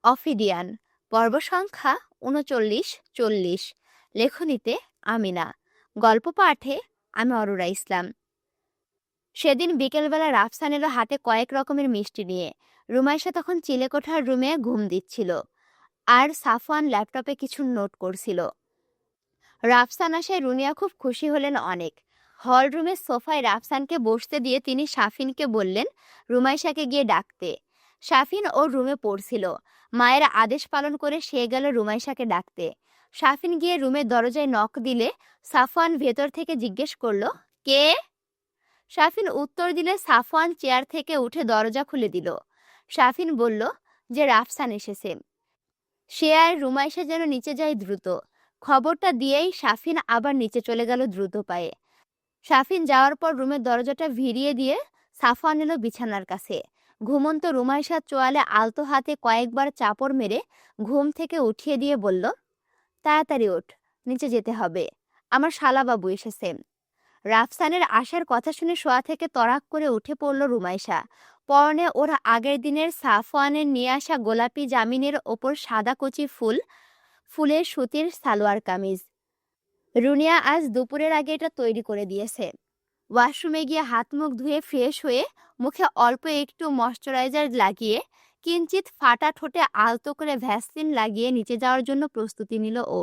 অফিডিয়ান, পর্ব সংখ্যা ৩৯-৪০। লেখনীতে আমিনা। গল্প পাঠে আমি অরোরা ইসলাম। সেদিন বিকেলবেলা রাফসান এলো হাতে কয়েক রকমের মিষ্টি নিয়ে। রুমাইশা তখন চিলেকোঠার রুমে ঘুম দিচ্ছিল, আর সাফওয়ান ল্যাপটপে কিছু নোট করছিল। রাফসান আসায় রুনিয়া খুব খুশি হলেন অনেক। হল রুমের সোফায় রাফসানকে বসতে দিয়ে তিনি শাফিনকে বললেন রুমাইশাকে গিয়ে ডাকতে। শাফিন ওর রুমে পড়ছিল। মায়ের আদেশ পালন করে সে গেল রুমাইশাকে ডাকতে। শাফিন গিয়ে রুমের দরজায় নক দিলে সাফওয়ান ভেতর থেকে জিজ্ঞেস করলো, কে? শাফিন উত্তর দিলে সাফওয়ান চেয়ার থেকে উঠে দরজা খুলে দিল। শাফিন বলল যে রাফসান এসেছে। সে আর রুমাইশা যেন নিচে যায় দ্রুত। খবরটা দিয়েই শাফিন আবার নিচে চলে গেল দ্রুত পায়ে। শাফিন যাওয়ার পর রুমের দরজাটা ভিড়িয়ে দিয়ে সাফওয়ান এলো বিছানার কাছে। ঘুমন্ত রুমাইশার চোয়ালে আলতো হাতে কয়েকবার চাপড় মেরে ঘুম থেকে উঠিয়ে দিয়ে বলল, তাড়াতাড়ি ওঠ, নিচে যেতে হবে, আমার শালাবাবু এসেছে। রাফসানের আসার কথা শুনে শোয়া থেকে তড়াক করে উঠে পড়ল রুমাইশা। পরনে ওর আগের দিনের সাফওয়ানের নিয়ে আসা গোলাপি জামিনের ওপর সাদা কচি ফুলের সুতির সালোয়ার কামিজ। রুনিয়া আজ দুপুরের আগে এটা তৈরি করে দিয়েছে। ওয়াশরুমে গিয়ে হাত মুখ ধুয়ে ফ্রেশ হয়ে মুখে অল্প একটু ময়শ্চারাইজার লাগিয়ে কিঞ্চিত ফাটা ঠোঁটে আলতো করে ভ্যাসলিন লাগিয়ে নিচে যাওয়ার জন্য প্রস্তুতি নিল ও।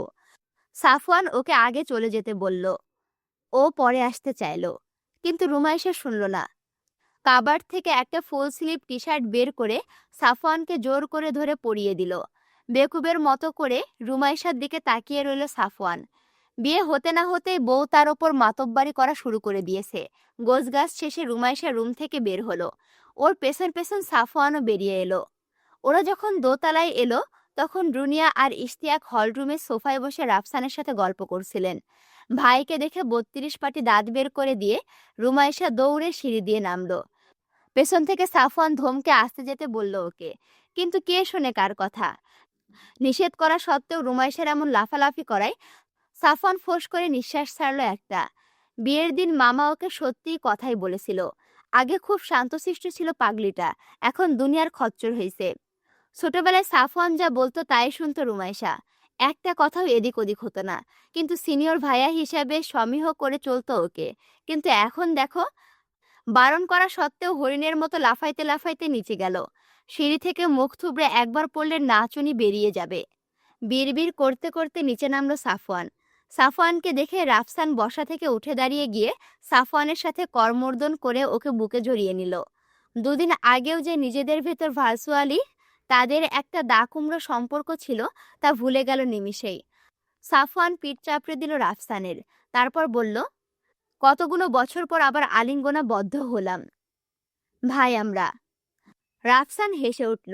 সাফওয়ান ওকে আগে চলে যেতে বলল। ও পরে আসতে চাইল, কিন্তু রুমাইশা শুনল না। কাবার্ড থেকে একটা ফুল স্লিভ টি শার্ট বের করে সাফওয়ানকে জোর করে ধরে পরিয়ে দিল। বেকুবের মতো করে রুমাইশার দিকে তাকিয়ে রইল সাফওয়ান। বিয়ে হতে না হতেই বউ তার ওপর মাতব্বারি করা শুরু করে দিয়েছে। গোছগাছ শেষে রুমাইশা রুম থেকে বের হলো। ওর পেছন পেছন সাফওয়ানও বেরিয়ে এলো। ওরা যখন দোতলায় এলো তখন রুনিয়া আর ইশতিয়াক হল রুমের সোফায় বসে রাফসানের সাথে গল্প করছিলেন। ভাইকে দেখে ৩২ পাটি দাঁত বের করে দিয়ে রুমাইশা দৌড়ে সিঁড়ি দিয়ে নামলো। পেছন থেকে সাফওয়ান ধমকে আসতে যেতে বলল ওকে, কিন্তু কে শোনে কার কথা। নিষেধ করা সত্ত্বেও রুমাইশার এমন লাফালাফি করায় সাফওয়ান ফোঁস করে নিঃশ্বাস ছাড়ল একটা। বিয়ের দিন মামা ওকে সত্যিই কথাই বলেছিল। আগে খুব শান্তশিষ্ট ছিল পাগলিটা, এখন দুনিয়ার খচ্চর হয়েছে। ছোটবেলায় সাফওয়ান যা বলতো তাই শুনতো রুমাইশা। একটা কথাও এদিক ওদিক হতো না, কিন্তু সিনিয়র ভাইয়া হিসাবে সমীহ করে চলতো ওকে। কিন্তু এখন দেখো, বারণ করা সত্ত্বেও হরিণের মতো লাফাইতে লাফাইতে নিচে গেল। সিঁড়ি থেকে মুখ থুবড়ে একবার পড়লে নাচুনি বেরিয়ে যাবে। বিড়বিড় করতে করতে নিচে নামলো সাফওয়ান। সাফওয়ানকে দেখে রাফসান বসা থেকে উঠে দাঁড়িয়ে গিয়ে সাফওয়ানের সাথে করমর্দন করে ওকে বুকে জড়িয়ে নিল। দুদিন আগেও যে নিজেদের ভেতর ভার্চুয়ালি তাদের একটা দাকুমড়ো সম্পর্ক ছিল তা ভুলে গেল নিমিষেই। সাফওয়ান পিঠ চাপড়ে দিল রাফসানের, তারপর বলল, কতগুলো বছর পর আবার আলিঙ্গনাবদ্ধ হলাম ভাই আমরা। রাফসান হেসে উঠল।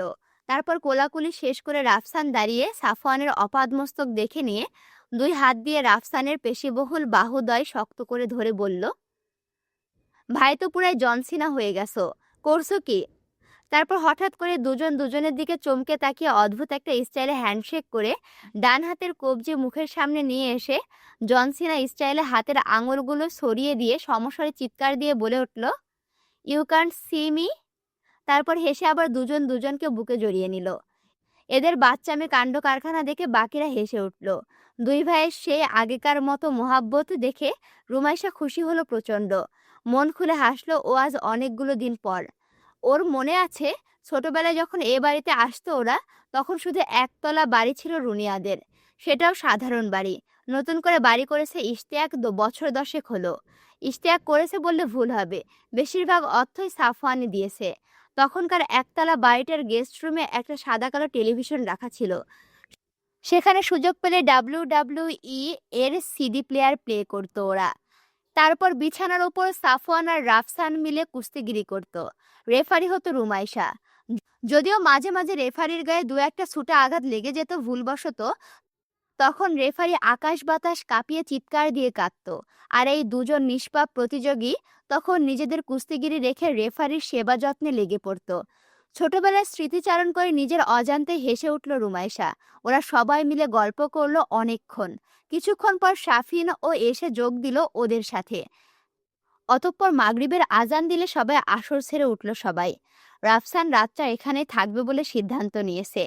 তারপর কোলাকুলি শেষ করে রাফসান দাঁড়িয়ে সাফওয়ানের অপাদমস্তক দেখে নিয়ে 2 হাত দিয়ে রাফসানের পেশিবহুল বাহুদ্বয় শক্ত করে ধরে বলল, ভাই তো পুরাই জনসিনা হয়ে গেছো, করছো কি? তারপর হঠাৎ করে দুজন দুজনের দিকে চমকে তাকিয়ে অদ্ভুত একটা স্টাইলে হ্যান্ডশেক করে ডান হাতের কবজি মুখের সামনে নিয়ে এসে জনসিনা স্টাইলে হাতের আঙুলগুলো সরিয়ে দিয়ে সমস্বরে চিৎকার দিয়ে বলে উঠল, ইউ ক্যান্ট সি মি। তারপর হেসে আবার দুজন দুজনকে বুকে জড়িয়ে নিল। এদের বাচ্চামে কাণ্ড কারখানা দেখে বাকিরা হেসে উঠল। 2 ভাইয়ের সেই আগেকার মতো মোহাব্বত দেখে রুমাইশা খুশি হলো প্রচণ্ড। মন খুলে হাসলো ও আজ অনেকগুলো দিন পর। ওর মনে আছে ছোটবেলায় যখন এ বাড়িতে আসতো ওরা, তখন শুধু একতলা বাড়ি ছিল রুনিয়াদের, সেটাও সাধারণ বাড়ি। নতুন করে বাড়ি করেছে ইশতিয়াক, বছর 10 হলো। ইশতিয়াক করেছে বললে ভুল হবে, বেশিরভাগ অর্থই সাফওয়ানি দিয়েছে। তখনকার একতলা বাড়িটার গেস্ট রুমে একটা সাদা কালো টেলিভিশন রাখা ছিল। সেখানে সুযোগ পেলে WWE এর সিডি প্লেয়ার প্লে করতো ওরা। তারপর বিছানার ওপর সাফওয়ান আর রাফসান মিলে কুস্তিগিরি করত। রেফারি হতো রুমাইশা। যদিও মাঝে মাঝে রেফারির গায়ে 2-1টা ছুটা আঘাত লেগে যেত ভুলবশত, তখন রেফারি আকাশ বাতাস কাঁপিয়ে চিৎকার দিয়ে কাঁদত। আর এই দুজন নিষ্পাপ প্রতিযোগী তখন নিজেদের কুস্তিগিরি রেখে রেফারির সেবা যত্নে লেগে পড়ত। ছোটবেলায় স্মৃতিচারণ করে নিজের অজান্তে হেসে উঠল রুমাইশা। ওরা সবাই মিলে গল্প করলো অনেকক্ষণ। কিছুক্ষণ পর শাফিন ও এসে যোগ দিল ওদের সাথে। অতঃপর মাগরিবের আজান দিলে সবাই আসর ছেড়ে উঠল সবাই। রাফসান রাতটা এখানে থাকবে বলে সিদ্ধান্ত নিয়েছে।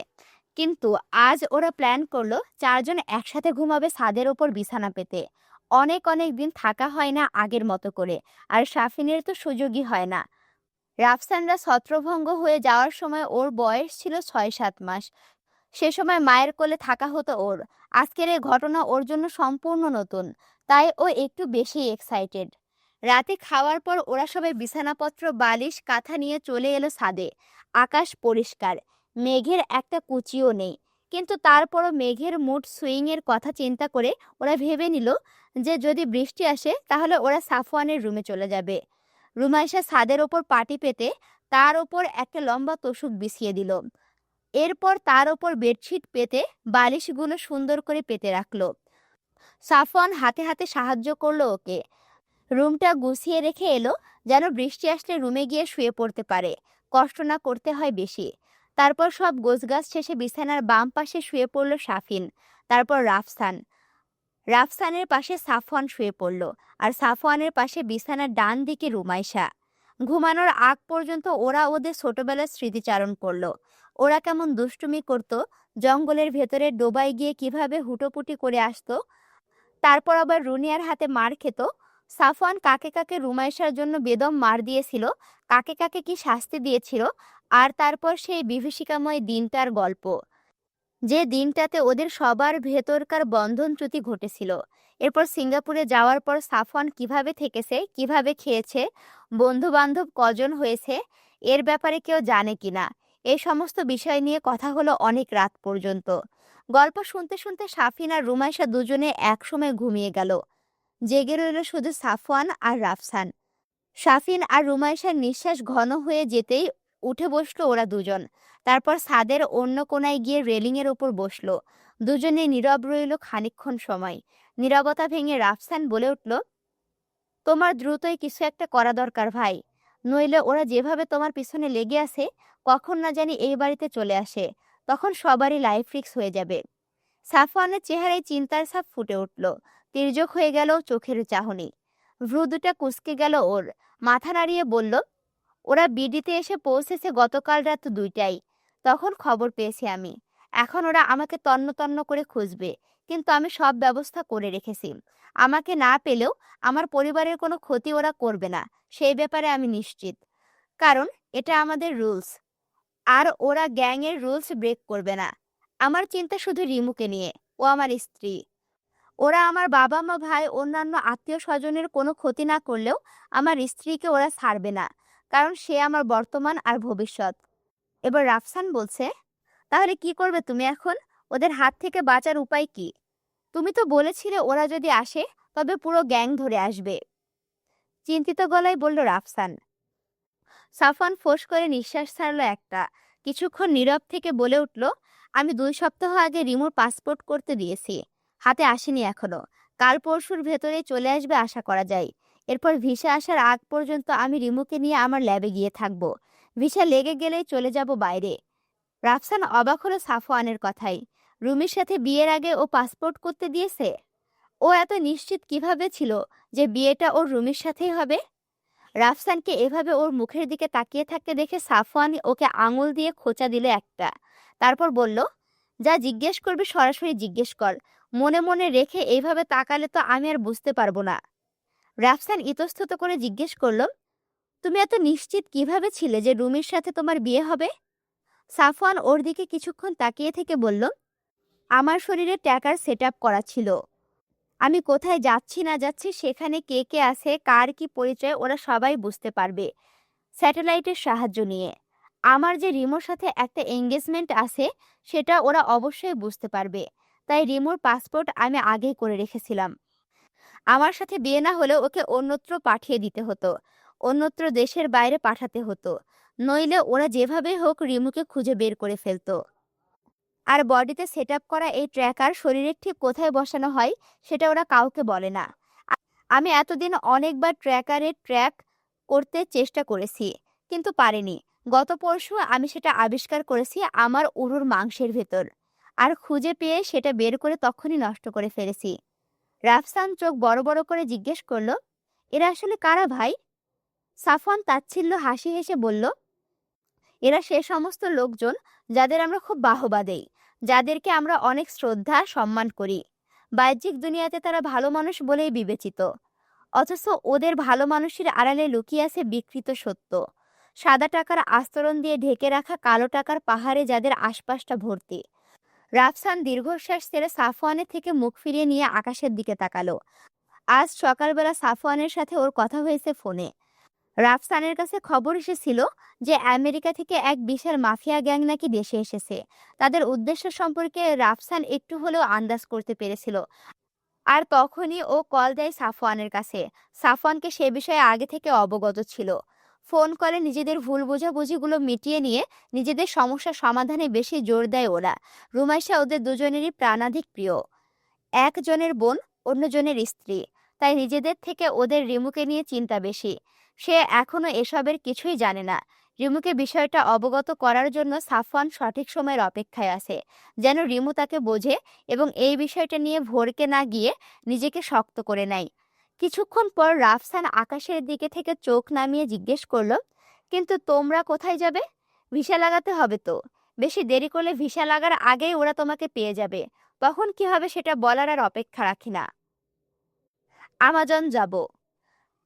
কিন্তু আজ ওরা প্ল্যান করলো ৪ জন একসাথে ঘুমাবে ছাদের ওপর বিছানা পেতে। অনেক অনেক দিন থাকা হয় না আগের মতো করে, আর সাফিনের তো সুযোগই হয় না। রাফসানরা ছত্রভঙ্গ হয়ে যাওয়ার সময় ওর বয়স ছিল ৬-৭ মাস। সে সময় মায়ের কোলে থাকা হতো ওর। আজকের এই ঘটনা ওর জন্য সম্পূর্ণ নতুন, তাই ও একটু বেশি এক্সাইটেড। রাতে খাওয়ার পর ওরা সবাই বিছানাপত্র, বালিশ, কাঁথা নিয়ে চলে এলো ছাদে। আকাশ পরিষ্কার, মেঘের একটা কুচিও নেই। কিন্তু তারপরও মেঘের মুড সুইং এর কথা চিন্তা করে ওরা ভেবে নিল যে যদি বৃষ্টি আসে তাহলে ওরা সাফওয়ানের রুমে চলে যাবে। রুমাইশা ছাদের ওপর পাটি পেতে তার ওপর একটা লম্বা তোশক বিছিয়ে দিল। এরপর তার ওপর বেডশিট পেতে বালিশগুলো সুন্দর করে পেতে রাখলো। সাফওয়ান হাতে হাতে সাহায্য করলো ওকে। রুমটা গুছিয়ে রেখে এলো যেন বৃষ্টি আসলে রুমে গিয়ে শুয়ে পড়তে পারে, কষ্ট না করতে হয় বেশি। তারপর সব গোছগাছ শেষে বিছানার বাম পাশে শুয়ে পড়ল সাফিন, তারপর রাফসান। রাফসানের পাশে সাফওয়ান শুয়ে পড়ল, আর সাফওয়ানের পাশে বিছানার ডান দিকে রুমাইশা। ঘুমানোর আগ পর্যন্ত ওরা ওদের ছোটবেলার স্মৃতিচারণ করলো। ওরা কেমন দুষ্টুমি করত, জঙ্গলের ভেতরে ডোবায় গিয়ে কিভাবে হুটোপুটি করে আসতো, তারপর আবার রুনিয়ার হাতে মার খেত। সাফওয়ান কাকে কাকে রুমাইশার জন্য বেদম মার দিয়েছিল, কাকে কাকে কি শাস্তি দিয়েছিল, আর তারপর সেই বিভীষিকাময় দিনটার গল্প, যে দিনটাতে ওদের সবার ভেতরকার বন্ধনচ্যুতি ঘটেছিল। এরপর সিঙ্গাপুরে যাওয়ার পর সাফওয়ান কিভাবে থেকেছে, কিভাবে খেয়েছে, বন্ধু বান্ধব কজন হয়েছে, এর ব্যাপারে কেউ জানে কিনা, এই সমস্ত বিষয় নিয়ে কথা হলো অনেক রাত পর্যন্ত। গল্প শুনতে শুনতে সাফিন আর রুমাইশা দুজনে একসময় ঘুমিয়ে গেল। জেগে রইল শুধু সাফওয়ান আর রাফসান। সাফিন আর রুমাইশার নিঃশ্বাস ঘন হয়ে যেতেই উঠে বসলো ওরা দুজন। তারপর ছাদের অন্য কোনায় গিয়ে রেলিংয়ের ওপর বসলো। দুজনে নীরব রইল খানিকক্ষণ সময়। নীরবতা ভেঙে রাফসান বলে উঠল, তোমার দ্রুতই কিছু একটা করা দরকার ভাই, নইলে ওরা যেভাবে তোমার পিছনে লেগে আছে, কখন না জানি এই বাড়িতে চলে আসে, তখন সবারই লাইফ রিস্ক হয়ে যাবে। সাফওয়ানের চেহারায় চিন্তার ছাপ ফুটে উঠল। তির্যক হয়ে গেল চোখের চাহনি। ভ্রু দুটা কুঁচকে গেল ওর। মাথা নাড়িয়ে বলল, ওরা বিডিতে এসে পৌঁছেছে গতকাল রাত ২টায়। তখন খবর পেয়েছি আমি। এখন ওরা আমাকে তন্ন তন্ন করে খুঁজবে, কিন্তু আমি সব ব্যবস্থা করে রেখেছি। আমাকে না পেলেও আমার পরিবারের কোনো ক্ষতি ওরা করবে না, সেই ব্যাপারে আমি নিশ্চিত। কারণ এটা আমাদের রুলস, আর ওরা গ্যাংয়ের রুলস ব্রেক করবে না। আমার চিন্তা শুধু রিমুকে নিয়ে, ও আমার স্ত্রী। ওরা আমার বাবা মা, ভাই, অন্যান্য আত্মীয় স্বজনের কোনো ক্ষতি না করলেও আমার স্ত্রীকে ওরা ছাড়বে না, কারণ সে আমার বর্তমান আর ভবিষ্যৎ। এবার রাফসান বলছে, তাহলে কি করবে তুমি এখন? ওদের হাত থেকে বাঁচার উপায় কি? তুমি তো বলেছিলে ওরা যদি আসে তবে পুরো গ্যাং ধরে আসবে। চিন্তিত গলায় বলল রাফসান। সাফওয়ান ফোঁস করে নিঃশ্বাস ছাড়ল একটা। কিছুক্ষণ নীরব থেকে বলে উঠল, আমি ২ সপ্তাহ আগে রিমুর পাসপোর্ট করতে দিয়েছি, হাতে আসেনি এখনো। কাল পরশুর ভেতরে চলে আসবে আশা করা যায়। এরপর ভিসা আসার আগ পর্যন্ত আমি রিমুকে নিয়ে আমার ল্যাবে গিয়ে থাকবো। ভিসা লেগে গেলেই চলে যাব বাইরে। রাফসান অবাক হলো সাফওয়ানের কথাই। রুমির সাথে বিয়ের আগে ও পাসপোর্ট করতে দিয়েছে? ও এত নিশ্চিত কিভাবে ছিল যে বিয়েটা ওর রুমির সাথেই হবে? রাফসানকে এভাবে ওর মুখের দিকে তাকিয়ে থাকতে দেখে সাফওয়ান ওকে আঙুল দিয়ে খোঁচা দিল একটা। তারপর বলল, যা জিজ্ঞেস করবি সরাসরি জিজ্ঞেস কর, মনে মনে রেখে এইভাবে তাকালে তো আমি আর বুঝতে পারবো না। রাফসান ইতস্তত করে জিজ্ঞেস করল, তুমি এত নিশ্চিত কিভাবে ছিলে যে রুমির সাথে তোমার বিয়ে হবে? সাফওয়ান ওর দিকে কিছুক্ষণ তাকিয়ে থেকে বলল, আমার শরীরে ট্র্যাকার সেট আপ করা ছিল। আমি কোথায় যাচ্ছি না যাচ্ছি, সেখানে কে কে আছে, কার কি পরিচয়, ওরা সবাই বুঝতে পারবে স্যাটেলাইটের সাহায্য নিয়ে। আমার যে রিমোর সাথে একটা এঙ্গেজমেন্ট আছে সেটা ওরা অবশ্যই বুঝতে পারবে। তাই রিমোর পাসপোর্ট আমি আগেই করে রেখেছিলাম। আমার সাথে বিয়ে না হলেও ওকে অন্যত্র পাঠিয়ে দিতে হতো, অন্যত্র দেশের বাইরে পাঠাতে হতো, নইলে ওরা যেভাবে হোক রিমুকে খুঁজে বের করে ফেলতো। আর বডিতে সেট আপ করা এই ট্র্যাকার শরীরের ঠিক কোথায় বসানো হয় সেটা ওরা কাউকে বলে না। আমি এতদিন অনেকবার ট্র্যাকারের ট্র্যাক করতে চেষ্টা করেছি, কিন্তু পারিনি। গত পরশু আমি সেটা আবিষ্কার করেছি আমার উরুর মাংসের ভেতর, আর খুঁজে পেয়ে সেটা বের করে তখনই নষ্ট করে ফেলেছি। রাফসান চোখ বড় বড় করে জিজ্ঞেস করলো, এরা আসলে কারা ভাই? সাফওয়ান তাচ্ছিল্য হাসি হেসে বলল, এরা সে সমস্ত লোকজন যাদের আমরা খুব বাহবা দেই। যাদেরকে আমরা অনেক শ্রদ্ধা সম্মান করি। বাহ্যিক দুনিয়াতে তারা ভালো মানুষ বলেই বিবেচিত, অথচ ওদের ভালো মানুষের আড়ালে লুকিয়ে আছে বিকৃত সত্য। সাদা টাকার আস্তরণ দিয়ে ঢেকে রাখা কালো টাকার পাহাড়ে যাদের আশপাশটা ভর্তি। রাফসান দীর্ঘশ্বাস ছেড়ে সাফওয়ানের থেকে মুখ ফিরিয়ে নিয়ে আকাশের দিকে তাকালো। আজ সকালবেলা সাফওয়ানের সাথে ওর কথা হয়েছে ফোনে। রাফসানের কাছে খবর এসেছিল যে আমেরিকা থেকে এক বিশাল মাফিয়া গ্যাং নাকি দেশে এসেছে। তাদের উদ্দেশ্য সম্পর্কে রাফসান একটু হলেও আন্দাজ করতে পেরেছিল। আর তখনই ও কল দেয় সাফওয়ানের কাছে। সাফওয়ানকে সে বিষয়ে আগে থেকে অবগত ছিল। ফোন কলে নিজেদের ভুল বোঝাবুঝিগুলো মিটিয়ে নিয়ে নিজেদের সমস্যা সমাধানে বেশি জোর দেয় ওরা। রুমাইশা ওদের দুজনেরই প্রাণাধিক প্রিয়, একজনের বোন অন্যজনের স্ত্রী, তাই নিজেদের থেকে ওদের রিমুকে নিয়ে চিন্তা বেশি। সে এখনো এসবের কিছুই জানে না। রিমুকে বিষয়টা অবগত করার জন্য সাফওয়ান সঠিক সময়ের অপেক্ষায় আছে, যেন রিমু তাকে বোঝে এবং এই বিষয়টা নিয়ে ভরকে না গিয়ে নিজেকে শক্ত করে নেয়। কিছুক্ষণ পর রাফসান আকাশের দিকে থেকে চোখ নামিয়ে জিজ্ঞেস করলো, কিন্তু তোমরা কোথায় যাবে? ভিসা লাগাতে হবে তো। বেশি দেরি করলে ভিসা লাগার আগেই ওরা তোমাকে পেয়ে যাবে। তখন কি হবে সেটা বলার আর অপেক্ষা রাখি না। আমাজন যাব।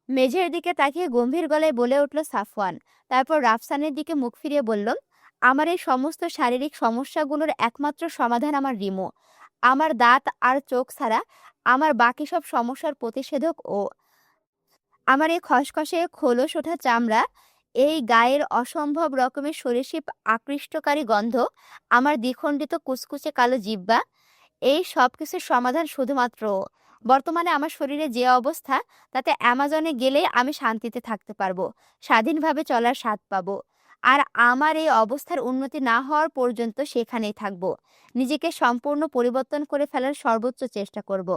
মেঝের দিকে তাকিয়ে গম্ভীর গলায় বলে উঠল সাফওয়ান। তারপর রাফসানের দিকে মুখ ফিরিয়ে বলল, আমার এই সমস্ত শারীরিক সমস্যাগুলোর একমাত্র সমাধান আমার রিমো। আমার দাঁত আর চোখ ছাড়া আমার বাকি সব সমস্যার প্রতিষেধক ও। আমার এই খসখসে খোলস ওঠা চামড়া, এই গায়ের অসম্ভব রকমের সরীসৃপ আকৃষ্টকারী গন্ধ, আমার দ্বিখণ্ডিত কুচকুচে কালো জিহ্বা, এই সব কিছুর সমাধান শুধুমাত্র ও। বর্তমানে আমার শরীরে যে অবস্থা, তাতে অ্যামাজনে গেলেই আমি শান্তিতে থাকতে পারবো, স্বাধীনভাবে চলার স্বাদ পাবো। আর আমার এই অবস্থার উন্নতি না হওয়ার পর্যন্ত সেখানেই থাকবো। নিজেকে সম্পূর্ণ পরিবর্তন করে ফেলার সর্বোচ্চ চেষ্টা করব।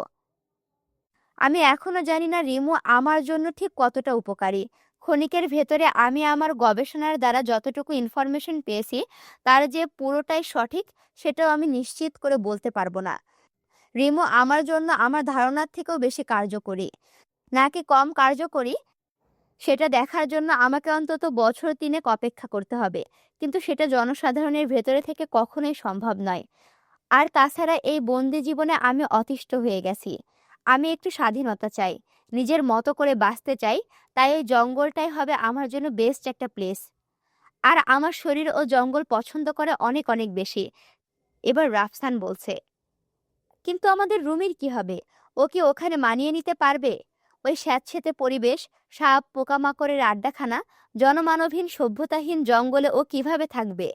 আমি এখনো জানি না রিমু আমার জন্য ঠিক কতটা উপকারী। ক্ষণিকের ভেতরে আমি আমার গবেষণার দ্বারা যতটুকু ইনফরমেশন পেয়েছি তার যে পুরোটাই সঠিক সেটাও আমি নিশ্চিত করে বলতে পারবো না। রিমু আমার জন্য আমার ধারণার থেকেও বেশি কার্যকরী নাকি কম কার্যকরী সেটা দেখার জন্য আমাকে অন্তত বছর 3 অপেক্ষা করতে হবে, কিন্তু সেটা জনসাধারণের ভেতরে থেকে কখনোই সম্ভব নয়। আর তাছাড়া এই বন্দি জীবনে আমি অতিষ্ঠ হয়ে গেছি। আমি একটু স্বাধীনতা চাই, নিজের মতো করে বাঁচতে চাই। তাই ওই জঙ্গলটাই হবে আমার জন্য বেস্ট একটা প্লেস। আর আমার শরীর ও জঙ্গল পছন্দ করে অনেক অনেক বেশি। এবার রাফসান বলছে, কিন্তু আমাদের রুমির কি হবে? ও কি ওখানে মানিয়ে নিতে পারবে? ওই স্যাঁতসেঁতে পরিবেশ, সাপ পোকামাকড়ের আড্ডাখানা, জনমানবহীন সভ্যতাহীন জঙ্গলে ও কিভাবে থাকবে?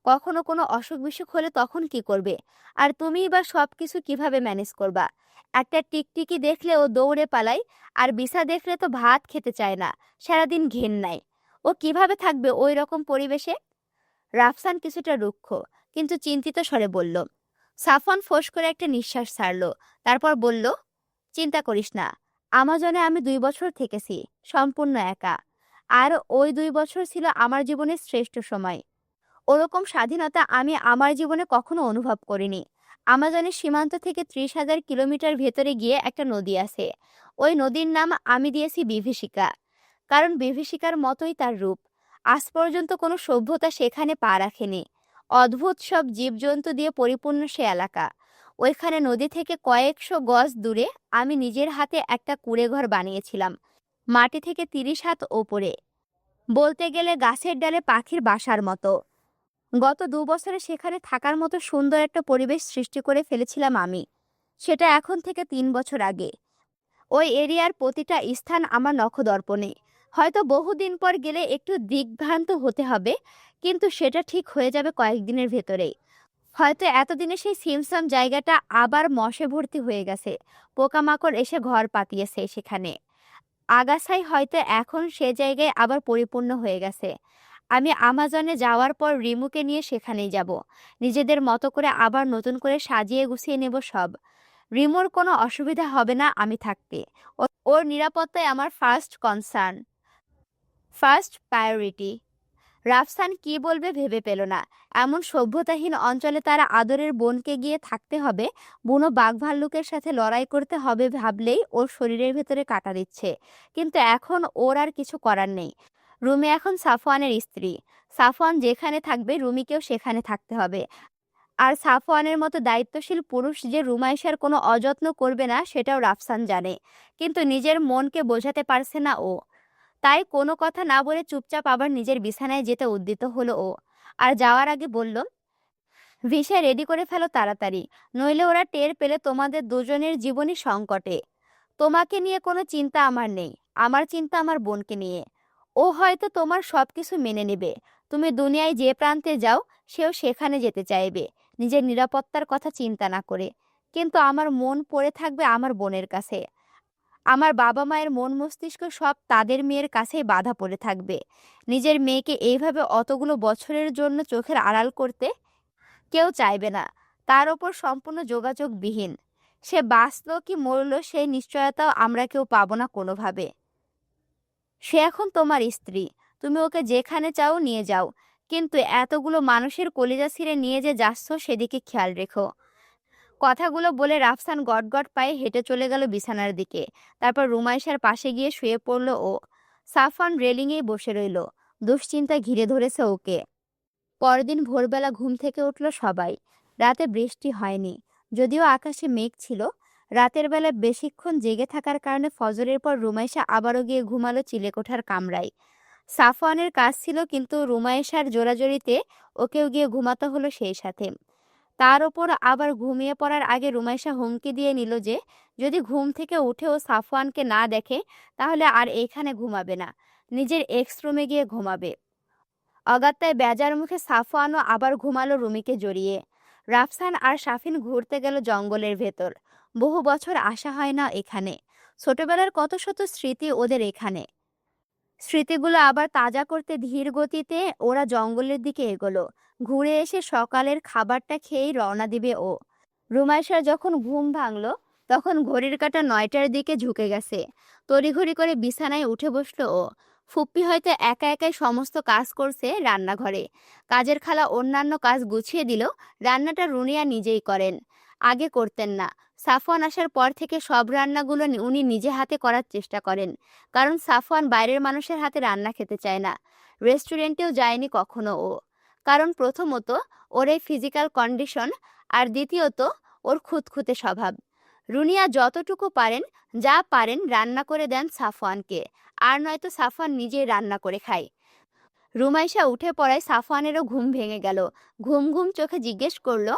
কখনো কোনো অসুখ বিসুখ হলে তখন কি করবে? আর তুমিই বা সবকিছু কিভাবে ম্যানেজ করবা? একটা টিকটিকি দেখলে ও দৌড়ে পালায়, আর বিছা দেখলে তো ভাত খেতে চায় না, সারাদিন ঘেন্নায়। ও কিভাবে থাকবে ওই রকম পরিবেশে? রাফসান কিছুটা রুক্ষ কিন্তু চিন্তিত স্বরে বলল। সাফওয়ান ফোঁস করে একটা নিঃশ্বাস ছাড়ল। তারপর বলল, চিন্তা করিস না, আমাজনে আমি 2 বছর থেকেছি, সম্পূর্ণ একা। আর ওই 2 বছর ছিল আমার জীবনের শ্রেষ্ঠ সময়। ওরকম স্বাধীনতা আমি আমার জীবনে কখনো অনুভব করিনি। আমাজনের সীমান্ত থেকে 30,000 কিলোমিটার ভেতরে গিয়ে একটা নদী আছে। ওই নদীর নাম আমি দিয়েছি বিভীষিকা, কারণ বিভীষিকার মতোই তার রূপ। আজ পর্যন্ত কোনো সভ্যতা সেখানে পা রাখেনি। অদ্ভুত সব জীবজন্তু দিয়ে পরিপূর্ণ সে এলাকা। ওইখানে নদী থেকে কয়েকশো গজ দূরে আমি নিজের হাতে একটা কুঁড়েঘর বানিয়েছিলাম, মাটি থেকে 30 হাত ওপরে। বলতে গেলে গাছের ডালে পাখির বাসার মতো। গত 2 বছরে সেখানে থাকার মতো সুন্দর একটা পরিবেশ সৃষ্টি করে ফেলেছিলাম আমি। সেটা এখন থেকে 3 বছর আগে। ওই এরিয়ার প্রতিটা স্থান আমার নখদর্পণে। হয়তো বহুদিন পর গেলে একটু দিগ্ভ্রান্ত হতে হবে, কিন্তু সেটা ঠিক হয়ে যাবে কয়েকদিনের ভেতরেই। হয়তো এতদিনে সেই সিমসাম জায়গাটা আবার মশে ভর্তি হয়ে গেছে, পোকামাকড় এসে ঘর পাতিয়েছে সেখানে। আগাছাই হয়তো এখন সে জায়গায় আবার পরিপূর্ণ হয়ে গেছে। আমি আমাজনে যাওয়ার পর রিমুকে নিয়ে সেখানেই যাব। নিজেদের মতো করে আবার নতুন করে সাজিয়ে গুছিয়ে নেব সব। রিমুর কোনো অসুবিধা হবে না আমি থাকতে। ওর নিরাপত্তাই আমার first concern, first priority. Rafsan কি বলবে ভেবে পেল না। এমন সভ্যতাহীন অঞ্চলে তারা আদরের বোনকে গিয়ে থাকতে হবে, বুনো বাঘভাল্লুকের সাথে লড়াই করতে হবে ভাবলেই ওর শরীরের ভেতরে কাটা দিচ্ছে। কিন্তু এখন ওর আর কিছু করার নেই। রুমি এখন সাফওয়ানের স্ত্রী। সাফওয়ান যেখানে থাকবে রুমিকেও সেখানে থাকতে হবে। আর সাফওয়ানের মতো দায়িত্বশীল পুরুষ যে রুমাইশার কোনো অযত্ন করবে না সেটাও রাফসান জানে, কিন্তু নিজের মনকে বোঝাতে পারছে না ও। তাই কোনো কথা না বলে চুপচাপ আবার নিজের বিছানায় যেতে উদ্যত হলো ও। আর যাওয়ার আগে বলল, ভিসা রেডি করে ফেলো তাড়াতাড়ি, নইলে ওরা টের পেলে তোমাদের দুজনের জীবনই সংকটে। তোমাকে নিয়ে কোনো চিন্তা আমার নেই, আমার চিন্তা আমার বোনকে নিয়ে। ও হয়তো তোমার সবকিছু মেনে নেবে, তুমি দুনিয়ায় যে প্রান্তে যাও সেও সেখানে যেতে চাইবে, নিজের নিরাপত্তার কথা চিন্তা না করে। কিন্তু আমার মন পড়ে থাকবে আমার বোনের কাছে। আমার বাবা মায়ের মন মস্তিষ্ক সব তাদের মেয়ের কাছেই বাধা পড়ে থাকবে। নিজের মেয়েকে এইভাবে অতগুলো বছরের জন্য চোখের আড়াল করতে কেউ চাইবে না, তার ওপর সম্পূর্ণ যোগাযোগবিহীন। সে বাঁচলো কি মরলো সেই নিশ্চয়তাও আমরা কেউ পাবো না কোনোভাবে। সে এখন তোমার স্ত্রী, তুমি ওকে যেখানে চাও নিয়ে যাও, কিন্তু এতগুলো মানুষের কলিজা ছিঁড়ে নিয়ে যে যাচ্ছ সেদিকে খেয়াল রেখো। কথাগুলো বলে রাফসান গটগট পায়ে হেঁটে চলে গেল বিছানার দিকে। তারপর রুমাইশার পাশে গিয়ে শুয়ে পড়ল ও। সাফওয়ান রেলিংয়েই বসে রইল, দুশ্চিন্তা ঘিরে ধরেছে ওকে। পরদিন ভোরবেলা ঘুম থেকে উঠল সবাই। রাতে বৃষ্টি হয়নি, যদিও আকাশে মেঘ ছিল। রাতের বেলা বেশিক্ষণ জেগে থাকার কারণে ফজরের পর রুমাইশা আবারও গিয়ে ঘুমালো চিলেকোঠার কামরায়। সাফওয়ানের কাজ ছিল, কিন্তু রুমাইশার জোরাজোরিতে ওকেও গিয়ে ঘুমাতে হলো সেই সাথে। তার ওপর আবার ঘুমিয়ে পড়ার আগে রুমাইশা হুমকি দিয়ে নিল যে যদি ঘুম থেকে উঠেও সাফওয়ানকে না দেখে তাহলে আর এইখানে ঘুমাবে না, নিজের এক্স রুমে গিয়ে ঘুমাবে। অগাত্তায় বেজার মুখে সাফওয়ানও আবার ঘুমালো রুমিকে জড়িয়ে। রাফসান আর শাফিন ঘুরতে গেল জঙ্গলের ভেতর। বহু বছর আসা হয় না এখানে। ছোটবেলার কত শত স্মৃতি ওদের এখানে। স্মৃতিগুলো আবার তাজা করতে ধীর গতিতে ওরা জঙ্গলের দিকে এগোলো। ঘুরে এসে সকালের খাবারটা খেয়েই রওনা দিবে ও। রুমাইশার যখন ঘুম ভাঙলো তখন ঘড়ির কাঁটা ৯টার দিকে ঝুঁকে গেছে। তড়িঘড়ি করে বিছানায় উঠে বসলো ও। ফুপ্পি হয়তো একা একাই সমস্ত কাজ করছে রান্নাঘরে। কাজের খালা অন্যান্য কাজ গুছিয়ে দিল, রান্নাটা রুনিয়া নিজেই করেন। আগে করতেন না, সাফওয়ান আসার পর থেকে সব রান্নাগুলো উনি নিজে হাতে করার চেষ্টা করেন। কারণ সাফওয়ান বাইরের মানুষের হাতে রান্না খেতে চায় না। রেস্টুরেন্টেও যায়নি কখনো ও। কারণ প্রথমত ওর এই ফিজিক্যাল কন্ডিশন, আর দ্বিতীয়ত ওর খুঁতখুঁতে স্বভাব। রুনিয়া যতটুকু পারেন, যা পারেন রান্না করে দেন সাফওয়ানকে, আর নয়তো সাফওয়ান নিজেই রান্না করে খায়। রুমাইশা উঠে পড়ায় সাফওয়ানেরও ঘুম ভেঙে গেল। ঘুম ঘুম চোখে জিজ্ঞেস করলো,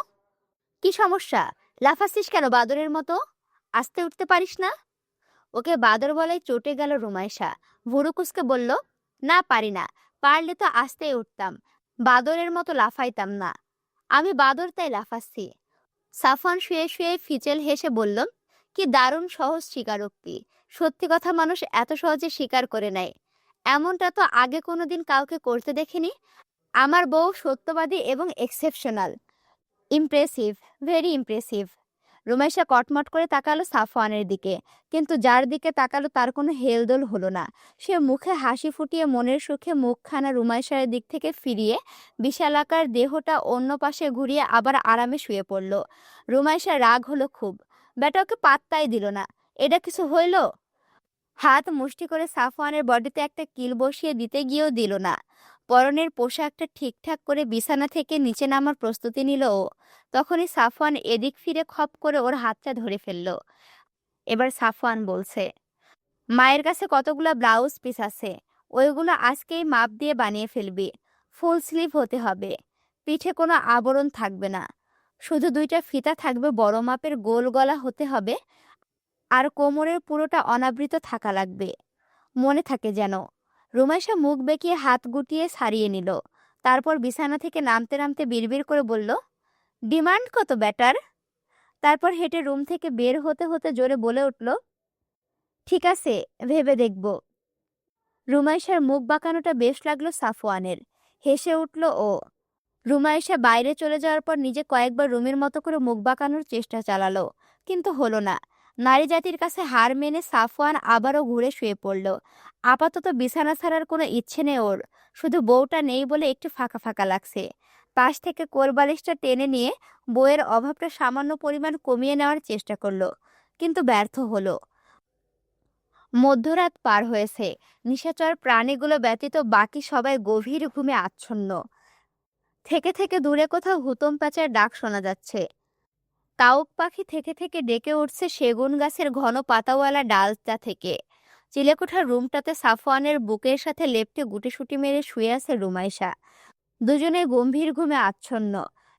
কি সমস্যা? লাফাচ্ছিস কেন বাদরের মতো? আস্তে উঠতে পারিস না? ওকে বাদর বলাই চটে গেল রুমাইশা। ভুরু কুঁচকে বলল, না পারি না, পারলে তো আস্তেই উঠতাম, বাদরের মতো লাফাইতাম না। আমি বাদর তাই লাফাচ্ছি। সাফওয়ান শুয়ে শুয়ে ফিচেল হেসে বলল, কি দারুণ সহজ স্বীকারোক্তি। সত্যি কথা মানুষ এত সহজে স্বীকার করে নেয়, এমনটা তো আগে কোনোদিন কাউকে করতে দেখিনি। আমার বউ সত্যবাদী এবং exceptional. Impressive, very impressive. Rumaisha কটমট করে তাকালো সাফওয়ানের দিকে, কিন্তু যার দিকে তাকালো তার কোনো হেলদোল হলো না। সে মুখে হাসি ফুটিয়ে মনের সুখে মুখখানা রুমাইশার দিক থেকে ফিরিয়ে বিশালাকার দেহটা অন্য পাশে ঘুরিয়ে আবার আরামে শুয়ে পড়ল। রুমাইশার রাগ হলো খুব। বেটা ওকে পাত্তাই দিল না। এটা কিছু হইল? হাত মুষ্টি করে সাফওয়ানের বডিতে একটা কিল বসিয়ে দিতে গিয়েও দিল না। পরনের পোশাকটা ঠিকঠাক করে বিছানা থেকে নিচে নামার প্রস্তুতি নিল ও। তখনই সাফওয়ান এদিক ফিরে খপ করে ওর হাতটা ধরে ফেলল। এবার সাফওয়ান বলছে, মায়ের কাছে কতগুলা ব্লাউজ পিস আছে, ওইগুলো আজকেই মাপ দিয়ে বানিয়ে ফেলবি। ফুল স্লিভ হতে হবে, পিঠে কোনো আবরণ থাকবে না, শুধু 2টা ফিতা থাকবে, বড় মাপের গোল গলা হতে হবে, আর কোমরের পুরোটা অনাবৃত থাকা লাগবে। মনে থাকে যেন। রুমাইশা মুখ বেঁকিয়ে হাত গুটিয়ে ছাড়িয়ে নিল। তারপর বিছানা থেকে নামতে নামতে বিড়বিড় করে বলল, ডিমান্ড কত ব্যাটার? তারপর হেঁটে রুম থেকে বের হতে হতে জোরে বলে উঠল, ঠিক আছে, ভেবে দেখব। রুমাইশার মুখ বাঁকানোটা বেশ লাগলো সাফওয়ানের। হেসে উঠল ও। রুমাইশা বাইরে চলে যাওয়ার পর নিজে কয়েকবার রুমের মতো করে মুখ বাঁকানোর চেষ্টা চালালো, কিন্তু হলো না। নারী জাতির কাছে হার মেনে সাফওয়ান আবারও ঘুরে শুয়ে পড়ল। আপাতত বিছানা ছাড়ার কোনো ইচ্ছে নেই ওর, শুধু বউটা নেই বলে একটু ফাঁকা ফাঁকা লাগছে। পাশ থেকে কোলবালিশটা টেনে নিয়ে বউয়ের অভাবটা সামান্য পরিমাণ কমিয়ে নেওয়ার চেষ্টা করলো, কিন্তু ব্যর্থ হলো। মধ্যরাত পার হয়েছে। নিশাচর প্রাণীগুলো ব্যতীত বাকি সবাই গভীর ঘুমে আচ্ছন্ন। থেকে থেকে দূরে কোথাও হুতম প্যাঁচার ডাক শোনা যাচ্ছে। কাউক পাখি থেকে থেকে ডেকে উঠছে সেগুন গাছের ঘন পাতাওয়ালা ডালটা থেকে। চিলেকোঠার রুমটাতে সাফওয়ানের বুকের সাথে লেপ্টে গুটিসুটি মেরে শুয়ে আছে রুমাইশা। দুজনে গম্ভীর ঘুমে আচ্ছন্ন।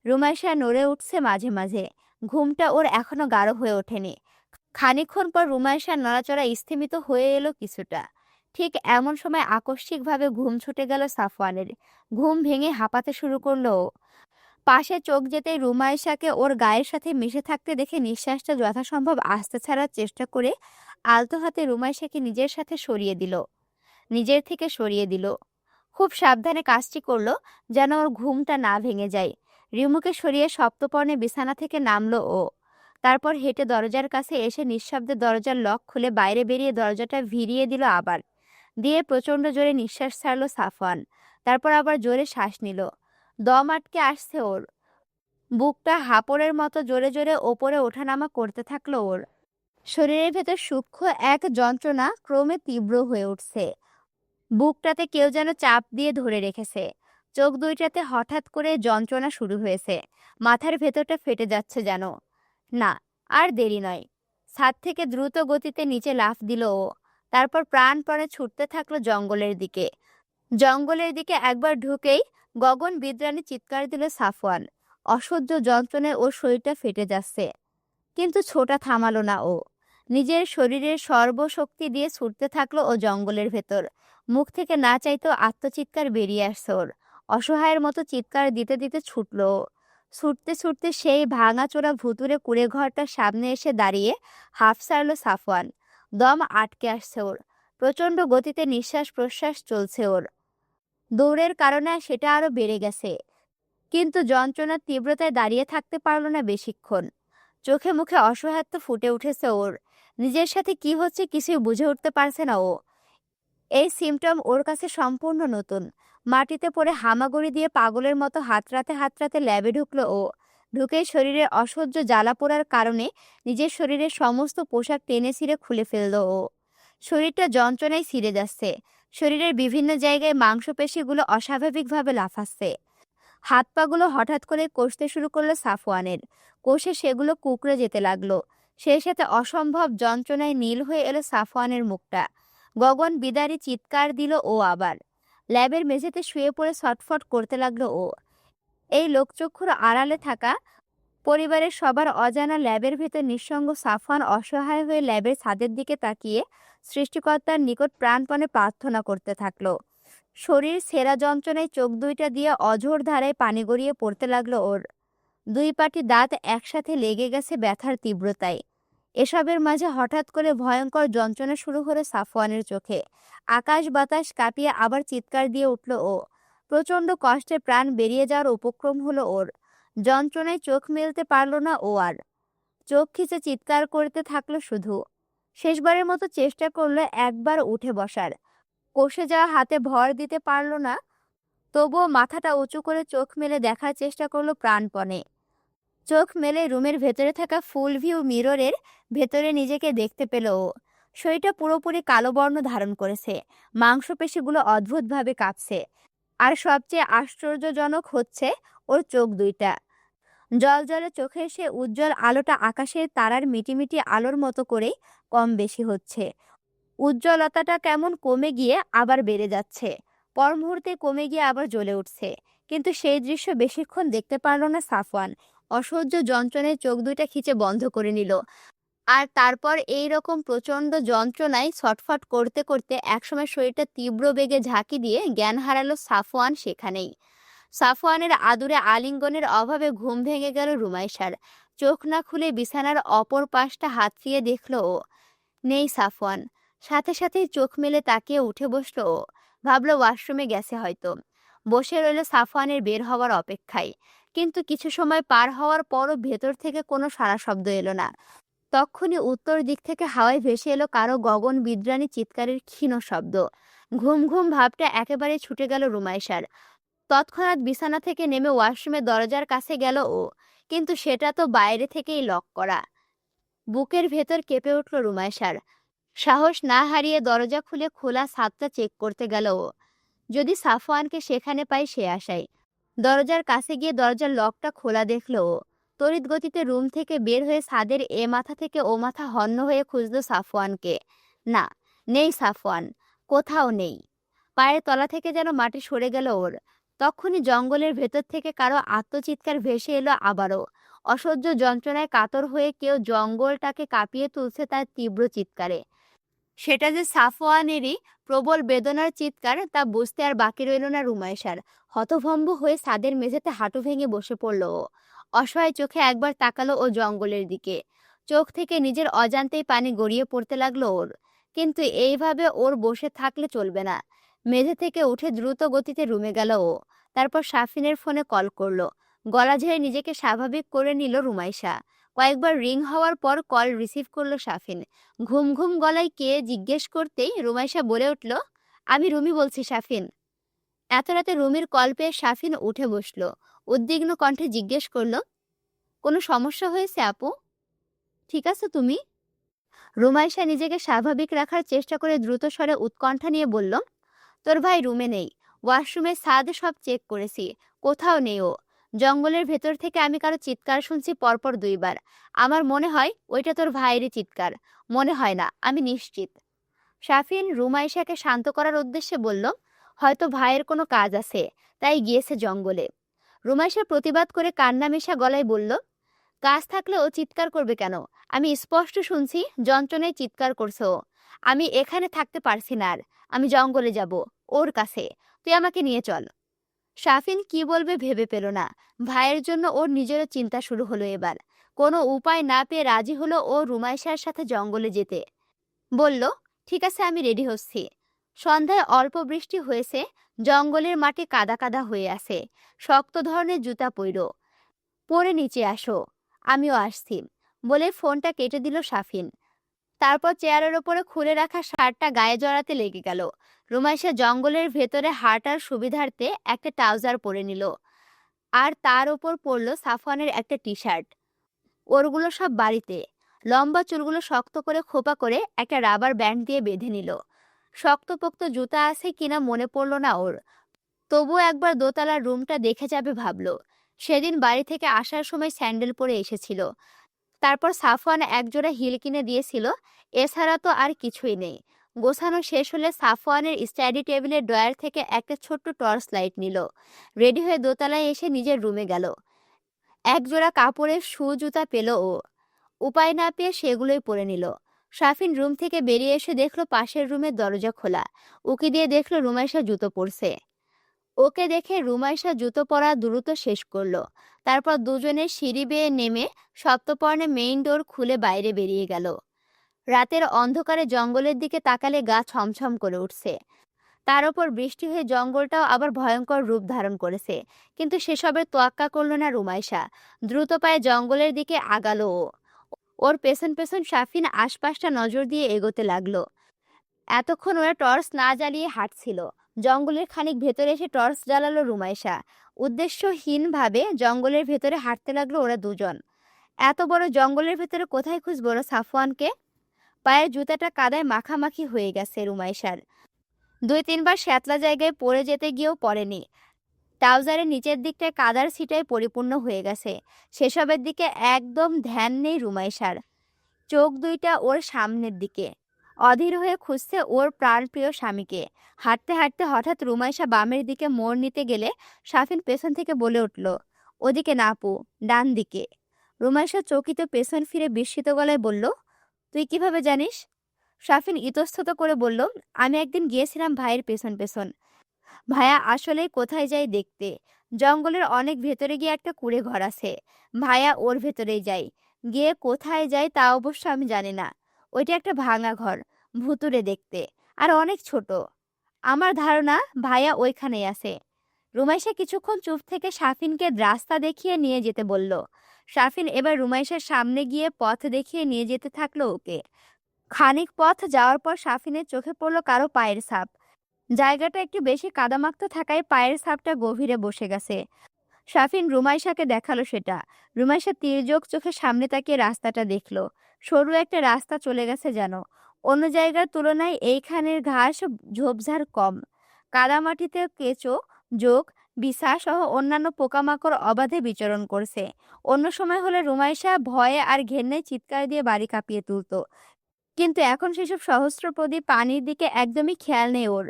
রুমাইশা নড়ে উঠছে মাঝে মাঝে। ঘুমটা ওর এখনো গাঢ় হয়ে ওঠেনি। খানিকক্ষণ পর রুমাইশার নড়াচড়া স্থিমিত হয়ে এলো কিছুটা। ঠিক এমন সময় আকস্মিকভাবে ঘুম ছুটে গেল সাফওয়ানের। ঘুম ভেঙে হাঁপাতে শুরু করলো ও। পাশে চোখ যেতেই রুমাইশাকে ওর গায়ের সাথে মিশে থাকতে দেখে নিঃশ্বাসটা যথাসম্ভব আস্তে ছাড়ার চেষ্টা করে আলতো হাতে রুমাইশাকে নিজের থেকে সরিয়ে দিল। খুব সাবধানে কাজটি করলো, যেন ওর ঘুমটা না ভেঙে যায়। রিমুকে সরিয়ে সপ্তপর্ণে বিছানা থেকে নামলো ও। তারপর হেঁটে দরজার কাছে এসে নিঃশব্দে দরজার লক খুলে বাইরে বেরিয়ে দরজাটা ভিড়িয়ে দিল আবার। দিয়ে প্রচণ্ড জোরে নিঃশ্বাস ছাড়লো সাফওয়ান। তারপর আবার জোরে শ্বাস নিল। দম আটকে আসছে ওর। বুকটা হাঁপড়ের মতো জোরে জোরে ওপরে ওঠানামা করতে থাকলো ওর। শরীরের ভেতর সূক্ষ্ম এক যন্ত্রণা ক্রমে তীব্র হয়ে উঠছে। বুকটাতে কেউ যেন চাপ দিয়ে ধরে রেখেছে। চোখ দুইটাতে হঠাৎ করে যন্ত্রণা শুরু হয়েছে। মাথার ভেতরটা ফেটে যাচ্ছে যেন। না, আর দেরি নয়। ছাদ থেকে দ্রুত গতিতে নিচে লাফ দিল ও। তারপর প্রাণপণে ছুটতে থাকলো জঙ্গলের দিকে একবার ঢুকেই গগন বিদ্রাণী চিৎকার দিল সাফওয়ান। অসহ্য যন্ত্রণায় ওর শরীরটা ফেটে যাচ্ছে। কিন্তু ছোটা থামালো না ও। নিজের শরীরের সর্বশক্তি দিয়ে ছুটতে থাকলো ও জঙ্গলের ভেতর। মুখ থেকে না চাইতেও আত্মচিৎকার বেরিয়ে আসছে ওর। অসহায়ের মতো চিৎকার দিতে দিতে ছুটলো ও। ছুটতে ছুটতে সেই ভাঙাচোরা ভুতুরে কুঁড়ে ঘরটার সামনে এসে দাঁড়িয়ে হাঁফ ছাড়লো সাফওয়ান। দম আটকে আসছে ওর। প্রচণ্ড গতিতে নিঃশ্বাস প্রশ্বাস চলছে ওর। দৌড়ের কারণে সেটা আরো বেড়ে গেছে। কিন্তু যন্ত্রণার তীব্রতায় দাঁড়িয়ে থাকতে পারল না বেশিক্ষণ। চোখে মুখে অসহায়ত্ব ফুটে উঠেছে ওর। নিজের সাথে কি হচ্ছে কিছুই বুঝে উঠতে পারছে না ও। এই সিমটম ওর কাছে সম্পূর্ণ নতুন। মাটিতে পড়ে হামাগুড়ি দিয়ে পাগলের মতো হাতড়াতে হাতড়াতে ল্যাবে ঢুকলো ও। ঢুকেই শরীরে অসহ্য জ্বালা পোড়ার কারণে নিজের শরীরের সমস্ত পোশাক টেনে ছিঁড়ে খুলে ফেলল ও। শরীরটা যন্ত্রণায় ছিঁড়ে যাচ্ছে। শরীরের বিভিন্ন জায়গায় মাংসপেশিগুলো অস্বাভাবিকভাবে লাফাচ্ছে। হাত পাগুলো হঠাৎ করে কষতে শুরু করলো সাফওয়ানের। কষে সেগুলো কুঁকড়ে যেতে লাগলো। সেই সাথে অসম্ভব যন্ত্রণায় নীল হয়ে এলো সাফওয়ানের মুখটা। গগন বিদারী চিৎকার দিল ও আবার। ল্যাবের মেঝেতে শুয়ে পড়ে ছটফট করতে লাগলো ও। এই লোকচক্ষুর আড়ালে থাকা পরিবারের সবার অজানা ল্যাবের ভেতর নিঃসঙ্গ সাফওয়ান অসহায় হয়ে ল্যাবের ছাদের দিকে তাকিয়ে সৃষ্টিকর্তার নিকট প্রাণপণে প্রার্থনা করতে থাকলো। শরীর ছেঁড়া যন্ত্রণায় চোখ দুইটা দিয়ে অঝোর ধারায় পানি গড়িয়ে পড়তে লাগলো ওর। দুই পাটি দাঁত একসাথে লেগে গেছে ব্যথার তীব্রতায়। এসবের মাঝে হঠাৎ করে ভয়ঙ্কর যন্ত্রণা শুরু হলো সাফওয়ানের চোখে। আকাশ বাতাস কাঁপিয়ে আবার চিৎকার দিয়ে উঠল ও। প্রচণ্ড কষ্টে প্রাণ বেরিয়ে যাওয়ার উপক্রম হলো ওর। যন্ত্রণায় চোখ মেলতে পারল না ও আর। চোখ খিচে চিৎকার করতে থাকলো শুধু। শেষবারের মতো চেষ্টা করলো একবার উঠে বসার। কষে যাওয়া হাতে ভর দিতে পারল না। তবুও মাথাটা উঁচু করে চোখ মেলে দেখার চেষ্টা করলো প্রাণপণে। চোখ মেলে রুমের ভেতরে থাকা ফুল ভিউ মিররের ভেতরে নিজেকে দেখতে পেল ও। শরীরটা পুরোপুরি কালো বর্ণ ধারণ করেছে। মাংসপেশিগুলো অদ্ভুতভাবে কাঁপছে। আর সবচেয়ে আশ্চর্যজনক হচ্ছে ওর চোখ দুইটা। জলজলে চোখে সে উজ্জ্বল আলোটা আকাশের তারার মিটিমিটি আলোর মতো করেই কম বেশি হচ্ছে। উজ্জ্বলতাটা কেমন কমে গিয়ে আবার বেড়ে যাচ্ছে। পর মুহূর্তে কমে গিয়ে আবার জ্বলে উঠছে। কিন্তু সেই দৃশ্য বেশিক্ষণ দেখতে পারল না সাফওয়ান। অসহ্য যন্ত্রণায় চোখ দুইটা খিচে বন্ধ করে নিল। আর তারপর এই রকম প্রচণ্ড যন্ত্রণায় ছটফট করতে করতে একসময় শরীরটা তীব্র বেগে ঝাঁকি দিয়ে জ্ঞান হারালো সাফওয়ান সেখানেই। সাফওয়ানের আদুরে আলিঙ্গনের অভাবে ঘুম ভেঙে গেল রুমাইশার। চোখ না খুলে বিছানার অপর পাশটা হাতড়িয়ে দেখল ও। নেই সাফওয়ান। সাথে সাথেই চোখ মেলে তাকিয়ে উঠে বসলো ও। ভাবলো ওয়াশরুমে গেছে হয়তো। বসে রইল সাফওয়ানের বের হওয়ার অপেক্ষায়। কিন্তু কিছু সময় পার হওয়ার পরও ভেতর থেকে কোনো সাড়া শব্দ এলো না। তক্ষুনি উত্তর দিক থেকে হাওয়ায় ভেসে এলো কারো গগন বিদ্রাণী চিৎকারের ক্ষীণ শব্দ। ঘুম ঘুম ভাবটা একেবারে ছুটে গেল রুমাইশার। তৎক্ষণাৎ বিছানা থেকে নেমে ওয়াশরুমের দরজার কাছে গেল ও। কিন্তু সেটা তো বাইরে থেকেই লক করা। বুকের ভেতর কেঁপে উঠল রুমাইশার। সাহস না হারিয়ে দরজা খুলে খোলা ছাদটা চেক করতে গেল ও। যদি সাফওয়ানকে সেখানে পায় সে আশায়। দরজার কাছে গিয়ে দরজার লকটা খোলা দেখলো ও। তড়িৎ গতিতে রুম থেকে বের হয়ে ছাদের এ মাথা থেকে ও মাথা হন্য হয়ে খুঁজলো সাফওয়ানকে। না, নেই সাফওয়ান, কোথাও নেই। পায়ের তলা থেকে যেন মাটি সরে গেল ওর। তক্ষুনি জঙ্গলের ভেতর থেকে কারো আর্তচিৎকার ভেসে এলো আবারও। অসহ্য যন্ত্রণায় কাতর হয়ে কেউ জঙ্গলটাকে কাঁপিয়ে তুলছে তার তীব্র চিৎকারে। সেটা যে সাফওয়ানেরই প্রবল বেদনার চিৎকার তা বুঝতে আর বাকি রইল না রুমাইশার। হতভম্ব হয়ে ছাদের মেঝেতে হাঁটু ভেঙে বসে পড়ল ও। অসহায় চোখে একবার তাকালো ও জঙ্গলের দিকে। চোখ থেকে নিজের অজান্তেই পানি গড়িয়ে পড়তে লাগলো ওর। কিন্তু এইভাবে ওর বসে থাকলে চলবে না। মেঝে থেকে উঠে দ্রুত গতিতে রুমে গেল ও। তারপর সাফিনের ফোনে কল করলো। গলা ঝেড়ে নিজেকে স্বাভাবিক করে নিল রুমাইশা। কয়েকবার রিং হওয়ার পর কল রিসিভ করলো সাফিন। ঘুম ঘুম গলায় কে জিজ্ঞেস করতেই রুমাইশা বলে উঠল, আমি রুমি বলছি সাফিন। এত রাতে রুমির কল পেয়ে সাফিন উঠে বসলো। উদ্বিগ্ন কণ্ঠে জিজ্ঞেস করলো, কোনো সমস্যা হয়েছে আপু? ঠিক আছো তুমি? রুমাইশা নিজেকে স্বাভাবিক রাখার চেষ্টা করে দ্রুত স্বরে উৎকণ্ঠা নিয়ে বলল, তোর ভাই রুমে নেই। ওয়াশরুমে ছাদে সব চেক করেছি, কোথাও নেই ও। জঙ্গলের ভেতর থেকে আমি কারো চিৎকার শুনছি পরপর 2 বার। আমার মনে হয় ওইটা তোর ভাইয়েরই চিৎকার। মনে হয় না, আমি নিশ্চিত। শাফিন রুমাইশাকে শান্ত করার উদ্দেশ্যে বলল, হয়তো ভাইয়ের কোনো কাজ আছে, তাই গিয়েছে জঙ্গলে। রুমাইশা প্রতিবাদ করে কান্না মেশা গলায় বলল, কাজ থাকলে ও চিৎকার করবে কেন? আমি স্পষ্ট শুনছি যন্ত্রণায় চিৎকার করছে ও। আমি এখানে থাকতে পারছি না আর। আমি জঙ্গলে যাব, ওর কাছে। তুই আমাকে নিয়ে চল। শাফিন কি বলবে ভেবে পেল না। ভাইয়ের জন্য ওর নিজেরও চিন্তা শুরু হলো এবার। কোনো উপায় না পেয়ে রাজি হলো ও রুমাইশার সাথে জঙ্গলে যেতে। বলল, ঠিক আছে, আমি রেডি হচ্ছি। সন্ধ্যায় অল্প বৃষ্টি হয়েছে। জঙ্গলের মাটি কাদা কাদা হয়ে আছে। শক্ত ধরনের জুতা পইরো, পরে নিচে আসো, আমিও আসছি বলে ফোনটা কেটে দিল শাফিন। তারপর চেয়ারের ওপরে খুলে রাখা শার্টটা গায়ে জড়াতে লেগে গেল। রুমাইশা জঙ্গলের ভেতরে হাঁটার সুবিধার্থে একটা ট্রাউজার পরে নিল। আর তার ওপর পরলো সাফওয়ানের একটা টি শার্ট। ওরগুলো সব বাড়িতে। লম্বা চুলগুলো শক্ত করে খোপা করে একটা রাবার ব্যান্ড দিয়ে বেঁধে নিল। শক্তপোক্ত জুতা আছে কিনা মনে পড়ল না ওর। তবুও একবার দোতলার রুমটা দেখে যাবে ভাবলো। সেদিন বাড়ি থেকে আসার সময় স্যান্ডেল পরে এসেছিল। তারপর সাফওয়ান একজোড়া হিল কিনে দিয়েছিল। এছাড়া তো আর কিছুই নেই। গোছানো শেষ হলে সাফওয়ানের স্টাডি টেবিলের ড্রয়ার থেকে একটা ছোট্ট টর্চ লাইট নিল। রেডি হয়ে দোতলায় এসে নিজের রুমে গেল। একজোড়া কাপড়ের শু জুতা পেল ও। উপায় না পেয়ে সেগুলোই পরে নিল। শাফিন রুম থেকে বেরিয়ে এসে দেখলো পাশের রুমের দরজা খোলা। উকি দিয়ে দেখলো রুমাইশা জুতো পরছে। ওকে দেখে রুমাইশা জুতো পরা দ্রুত শেষ করলো। তারপর দুজনে সিঁড়ি বেয়ে নেমে সপ্তপর্ণে মেইন ডোর খুলে বাইরে বেরিয়ে গেল। রাতের অন্ধকারে জঙ্গলের দিকে তাকালে গা ছমছম করে উঠছে। তার ওপর বৃষ্টি হয়ে জঙ্গলটাও আবার ভয়ঙ্কর রূপ ধারণ করেছে। কিন্তু সেসবের তোয়াক্কা করল না রুমাইশা। দ্রুত পায়ে জঙ্গলের দিকে আগালো ও। ওর পেছন পেছন শাফিন আশপাশটা নজর দিয়ে এগোতে লাগলো। এতক্ষণ ওরা টর্চ না জ্বালিয়ে হাঁটছিল। জঙ্গলের খানিক ভেতরে এসে টর্চ জ্বালালো রুমাইশা। উদ্দেশ্যহীনভাবে জঙ্গলের ভেতরে হাঁটতে লাগলো ওরা দুজন। এত বড় জঙ্গলের ভেতরে কোথায় খুঁজবো ওরা সাফওয়ানকে? পায়ের জুতাটা কাদায় মাখামাখি হয়ে গেছে রুমাইশার। 2-3 বার শ্যাতলা জায়গায় পড়ে যেতে গিয়েও পড়েনি। ট্রাউজারের নিচের দিকটায় কাদার ছিটায় পরিপূর্ণ হয়ে গেছে। সেসবের দিকে একদম ধ্যান নেই রুমাইশার। চোখ দুইটা ওর সামনের দিকে। অধীর হয়ে খুঁজছে ওর প্রাণপ্রিয় স্বামীকে। হাঁটতে হাঁটতে হঠাৎ রুমাইশা বামের দিকে মোড় নিতে গেলে শাফিন পেছন থেকে বলে উঠল, ওদিকে না আপু, ডান দিকে। রুমাইশা চকিত পেছন ফিরে বিস্মিত গলায় বলল, তুই কিভাবে জানিস? শাফিন ইতস্তত করে বলল, আমি একদিন গিয়েছিলাম ভাইয়ের পেছন পেছন। ভাইয়া আসলে কোথায় যায় দেখতে। জঙ্গলের অনেক ভেতরে গিয়ে একটা কুঁড়ে ঘর আছে। ভাইয়া ওর ভেতরেই যায়। গিয়ে কোথায় যায় তা অবশ্য আমি জানি না। ওইটা একটা ভাঙা ঘর, ভুতুড়ে দেখতে, আর অনেক ছোট। আমার ধারণা ভাইয়া ওইখানেই আছে। রুমাইশা কিছুক্ষণ চুপ থেকে শাফিনকে রাস্তা দেখিয়ে নিয়ে যেতে বলল। শাফিন এবার রুমাইশার সামনে গিয়ে পথ দেখিয়ে নিয়ে যেতে থাকলো ওকে। খানিক পথ যাওয়ার পর শাফিনের চোখে পড়ল কারো পায়ের ছাপ। জায়গাটা একটু বেশি কাদামাক্ত থাকায় পায়ের ছাপটা গভীরে বসে গেছে। শাফিন রুমাইশাকে দেখালো সেটা। রুমাইশা তির্যক চোখে সামনে তাকিয়ে রাস্তাটা দেখলো। সরু একটা রাস্তা চলে গেছে যেন। অন্য জায়গার তুলনায় এইখানের ঘাস ঝোপঝাড় কম। কাদামাটিতে কেঁচো, জোক, বিছা সহ অন্যান্য পোকামাকড় অবাধে বিচরণ করছে। অন্য সময় হলে রুমাইশা ভয়ে আর ঘেন্নায় চিৎকার দিয়ে বাড়ি কাঁপিয়ে তুলত, কিন্তু এখন সেসব সহস্রপদী পানির দিকে একদমই খেয়াল নেই ওর।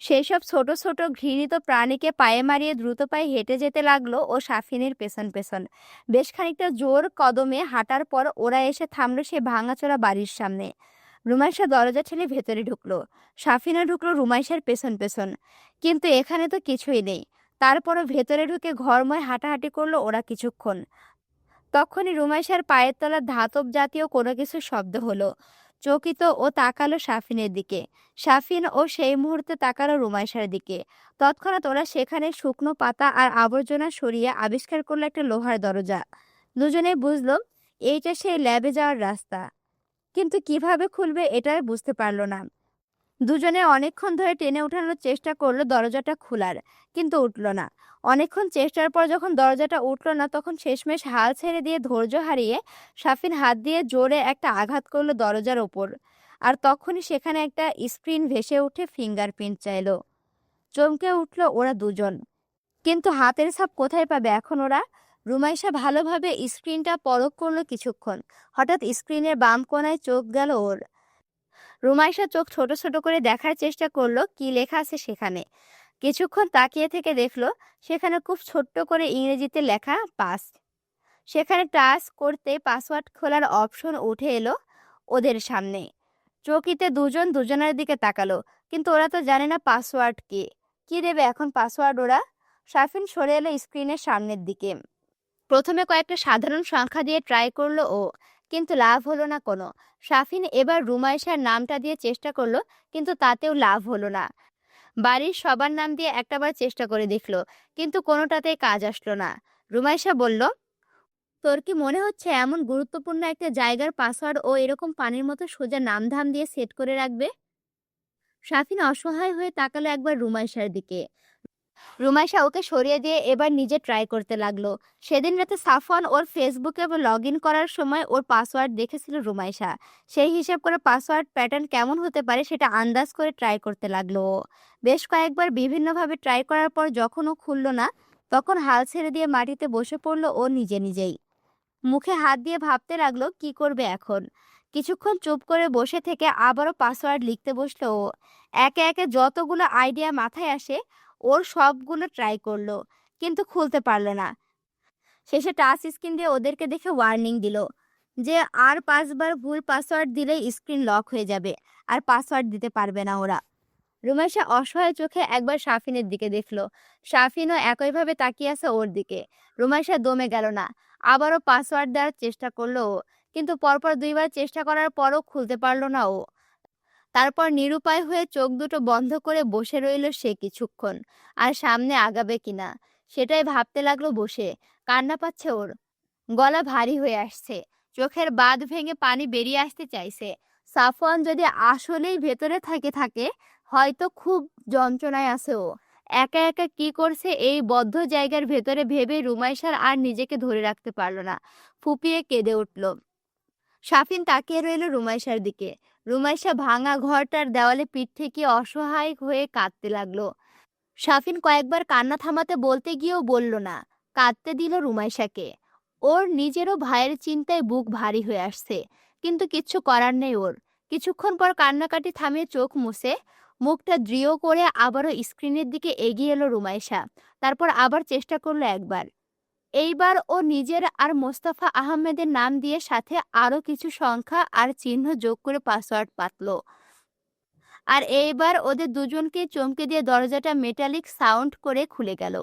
সেসব ছোট ছোট ঘৃণিত প্রাণীকে পায়ে মারিয়ে দ্রুত পায়ে হেঁটে যেতে লাগলো ও সাফিনের পেছন পেছন। বেশ খানিকটা জোর কদমে হাঁটার পর ওরা এসে থামলো সে ভাঙাচোরা বাড়ির সামনে। রুমাইশা দরজা ঠেলে ভেতরে ঢুকলো, সাফিনা ঢুকলো রুমাইশার পেছন পেছন। কিন্তু এখানে তো কিছুই নেই। তারপরও ভেতরে ঢুকে ঘরময় হাঁটাহাঁটি করলো ওরা কিছুক্ষণ। তখনই রুমাইশার পায়ের তলার ধাতব জাতীয় কোনো কিছু শব্দ হলো। চকিত ও তাকালো সাফিনের দিকে। সাফিন ও সেই মুহূর্তে তাকালো রুমাইশার দিকে। তৎক্ষণাৎ ওরা সেখানে শুকনো পাতা আর আবর্জনা সরিয়ে আবিষ্কার করলো একটা লোহার দরজা। দুজনেই বুঝলো এইটা সেই ল্যাবে যাওয়ার রাস্তা, কিন্তু কিভাবে খুলবে এটা বুঝতে পারলো না। দুজনে অনেকক্ষণ ধরে টেনে ওঠানোর চেষ্টা করলো দরজাটা খোলার, কিন্তু উঠল না। অনেকক্ষণ চেষ্টার পর যখন দরজাটা উঠল না, তখন শেষমেশ হাল ছেড়ে দিয়ে ধৈর্য হারিয়ে সাফিন হাত দিয়ে জোরে একটা আঘাত করলো দরজার ওপর। আর তখনই সেখানে একটা স্ক্রিন ভেসে উঠে ফিঙ্গারপ্রিন্ট চাইলো। চমকে উঠল ওরা দুজন, কিন্তু হাতের ছাপ কোথায় পাবে এখন ওরা? রুমাইশা ভালোভাবে স্ক্রিনটা পরখ করলো কিছুক্ষণ। হঠাৎ স্ক্রিনের বাম কোণায় চোখ গেল ওর। রুমাইশা চোখ ছোট ছোট করে দেখার চেষ্টা করলো কি লেখা আছে সেখানে। কিছুক্ষণ তাকিয়ে থেকে দেখলো সেখানে খুব ছোট্ট করে ইংরেজিতে লেখা পাস। সেখানে টাচ করতে পাসওয়ার্ড খোলার অপশন উঠে এলো ওদের সামনে। চকিতে দুজন দুজনের দিকে তাকালো, কিন্তু ওরা তো জানে না পাসওয়ার্ড কি দেবে এখন পাসওয়ার্ড ওরা? সাফিন সরে এলো স্ক্রিনের সামনের দিকে। প্রথমে কয়েকটা সাধারণ সংখ্যা দিয়ে ট্রাই করলো ও, কিন্তু লাভ হলো না কোনো। সাফিন এবার রুমাইশার নামটা দিয়ে চেষ্টা করলো, কিন্তু তাতেও লাভ হলো না। বাড়ির সবার নাম দিয়ে একটাবার চেষ্টা করে দেখলো, কিন্তু কোনোটাতেই কাজ আসলো না। রুমাইশা বলল, তোর কি মনে হচ্ছে এমন গুরুত্বপূর্ণ একটা জায়গার পাসওয়ার্ড ও এরকম পানির মতো সোজা নামধাম দিয়ে সেট করে রাখবে? সাফিন অসহায় হয়ে তাকালো একবার রুমাইশার দিকে। রুমাইশা ওকে সরিয়ে দিয়ে এবার নিজে ট্রাই করতে লাগলো। সেদিন রাতে সাফওয়ান ওর ফেসবুকে লগ ইন করার সময় ওর পাসওয়ার্ড দেখেছিল রুমাইশা। সেই হিসাব করে পাসওয়ার্ড প্যাটার্ন কেমন হতে পারে সেটা আন্দাজ করে ট্রাই করতে লাগলো ও। বেশ কয়েকবার বিভিন্নভাবে ট্রাই করার পর যখন ও খুললো না, তখন হাল ছেড়ে দিয়ে মাটিতে বসে পড়লো ও নিজেই। মুখে হাত দিয়ে ভাবতে লাগলো কি করবে এখন। কিছুক্ষণ চুপ করে বসে থেকে আবারও পাসওয়ার্ড লিখতে বসলো ও। একে একে যতগুলো আইডিয়া মাথায় আসে ওর সবগুলো ট্রাই করলো, কিন্তু খুলতে পারলো না। শেষে টাচ স্ক্রিন দিয়ে ওদেরকে দেখে ওয়ার্নিং দিল যে আর 5বার ভুল পাসওয়ার্ড দিলেই স্ক্রিন লক হয়ে যাবে, আর পাসওয়ার্ড দিতে পারবে না ওরা। রুমাইশা অসহায় চোখে একবার সাফিনের দিকে দেখলো। সাফিনও একইভাবে তাকিয়ে আছে ওর দিকে। রুমাইশা দমে গেল না, আবারও পাসওয়ার্ড দেওয়ার চেষ্টা করলো ও, কিন্তু পরপর 2বার চেষ্টা করার পরও খুলতে পারলো না ও। তারপর নিরুপায় হয়ে চোখ দুটো বন্ধ করে বসে রইল সে কিছুক্ষণ। আর সামনে আগাবে কিনা সেটাই ভাবতে লাগলো বসে। কান্না পাচ্ছে ওর, গলা ভারী হয়ে আসছে, চোখের বাঁধ ভেঙে পানি বেরিয়ে আসতে চাইছে। সাফওয়ান যদি আসলেই ভেতরে থাকে হয়তো খুব যন্ত্রণায় আছে ও। একা একা কি করছে এই বদ্ধ জায়গার ভেতরে ভেবে রুমাইশার আর নিজেকে ধরে রাখতে পারলো না, ফুপিয়ে কেঁদে উঠল। সাফিন তাকিয়ে রইল রুমাইশার দিকে। রুমাইশা ভাঙা ঘরটার দেওয়ালে পিঠ থেকে অসহায় হয়ে কাঁদতে লাগলো। সাফিন কয়েকবার কান্না থামাতে বলতে গিয়েও বলল না, কাঁদতে দিল রুমাইশাকে। ওর নিজেরও ভাইয়ের চিন্তায় বুক ভারী হয়ে আসছে, কিন্তু কিচ্ছু করার নেই ওর। কিছুক্ষণ পর কান্নাকাটি থামিয়ে চোখ মুছে মুখটা দৃঢ় করে আবারও স্ক্রিনের দিকে এগিয়ে এলো রুমাইশা। তারপর আবার চেষ্টা করলো একবার। এইবার ও নিজের আর মোস্তফা আহমেদের নাম দিয়ে সাথে আরো কিছু সংখ্যা আর চিহ্ন যোগ করে পাসওয়ার্ড পাতলো। আর এইবার ওদের দুজনকে চমকে দিয়ে দরজাটা মেটালিক সাউন্ড করে খুলে গেল।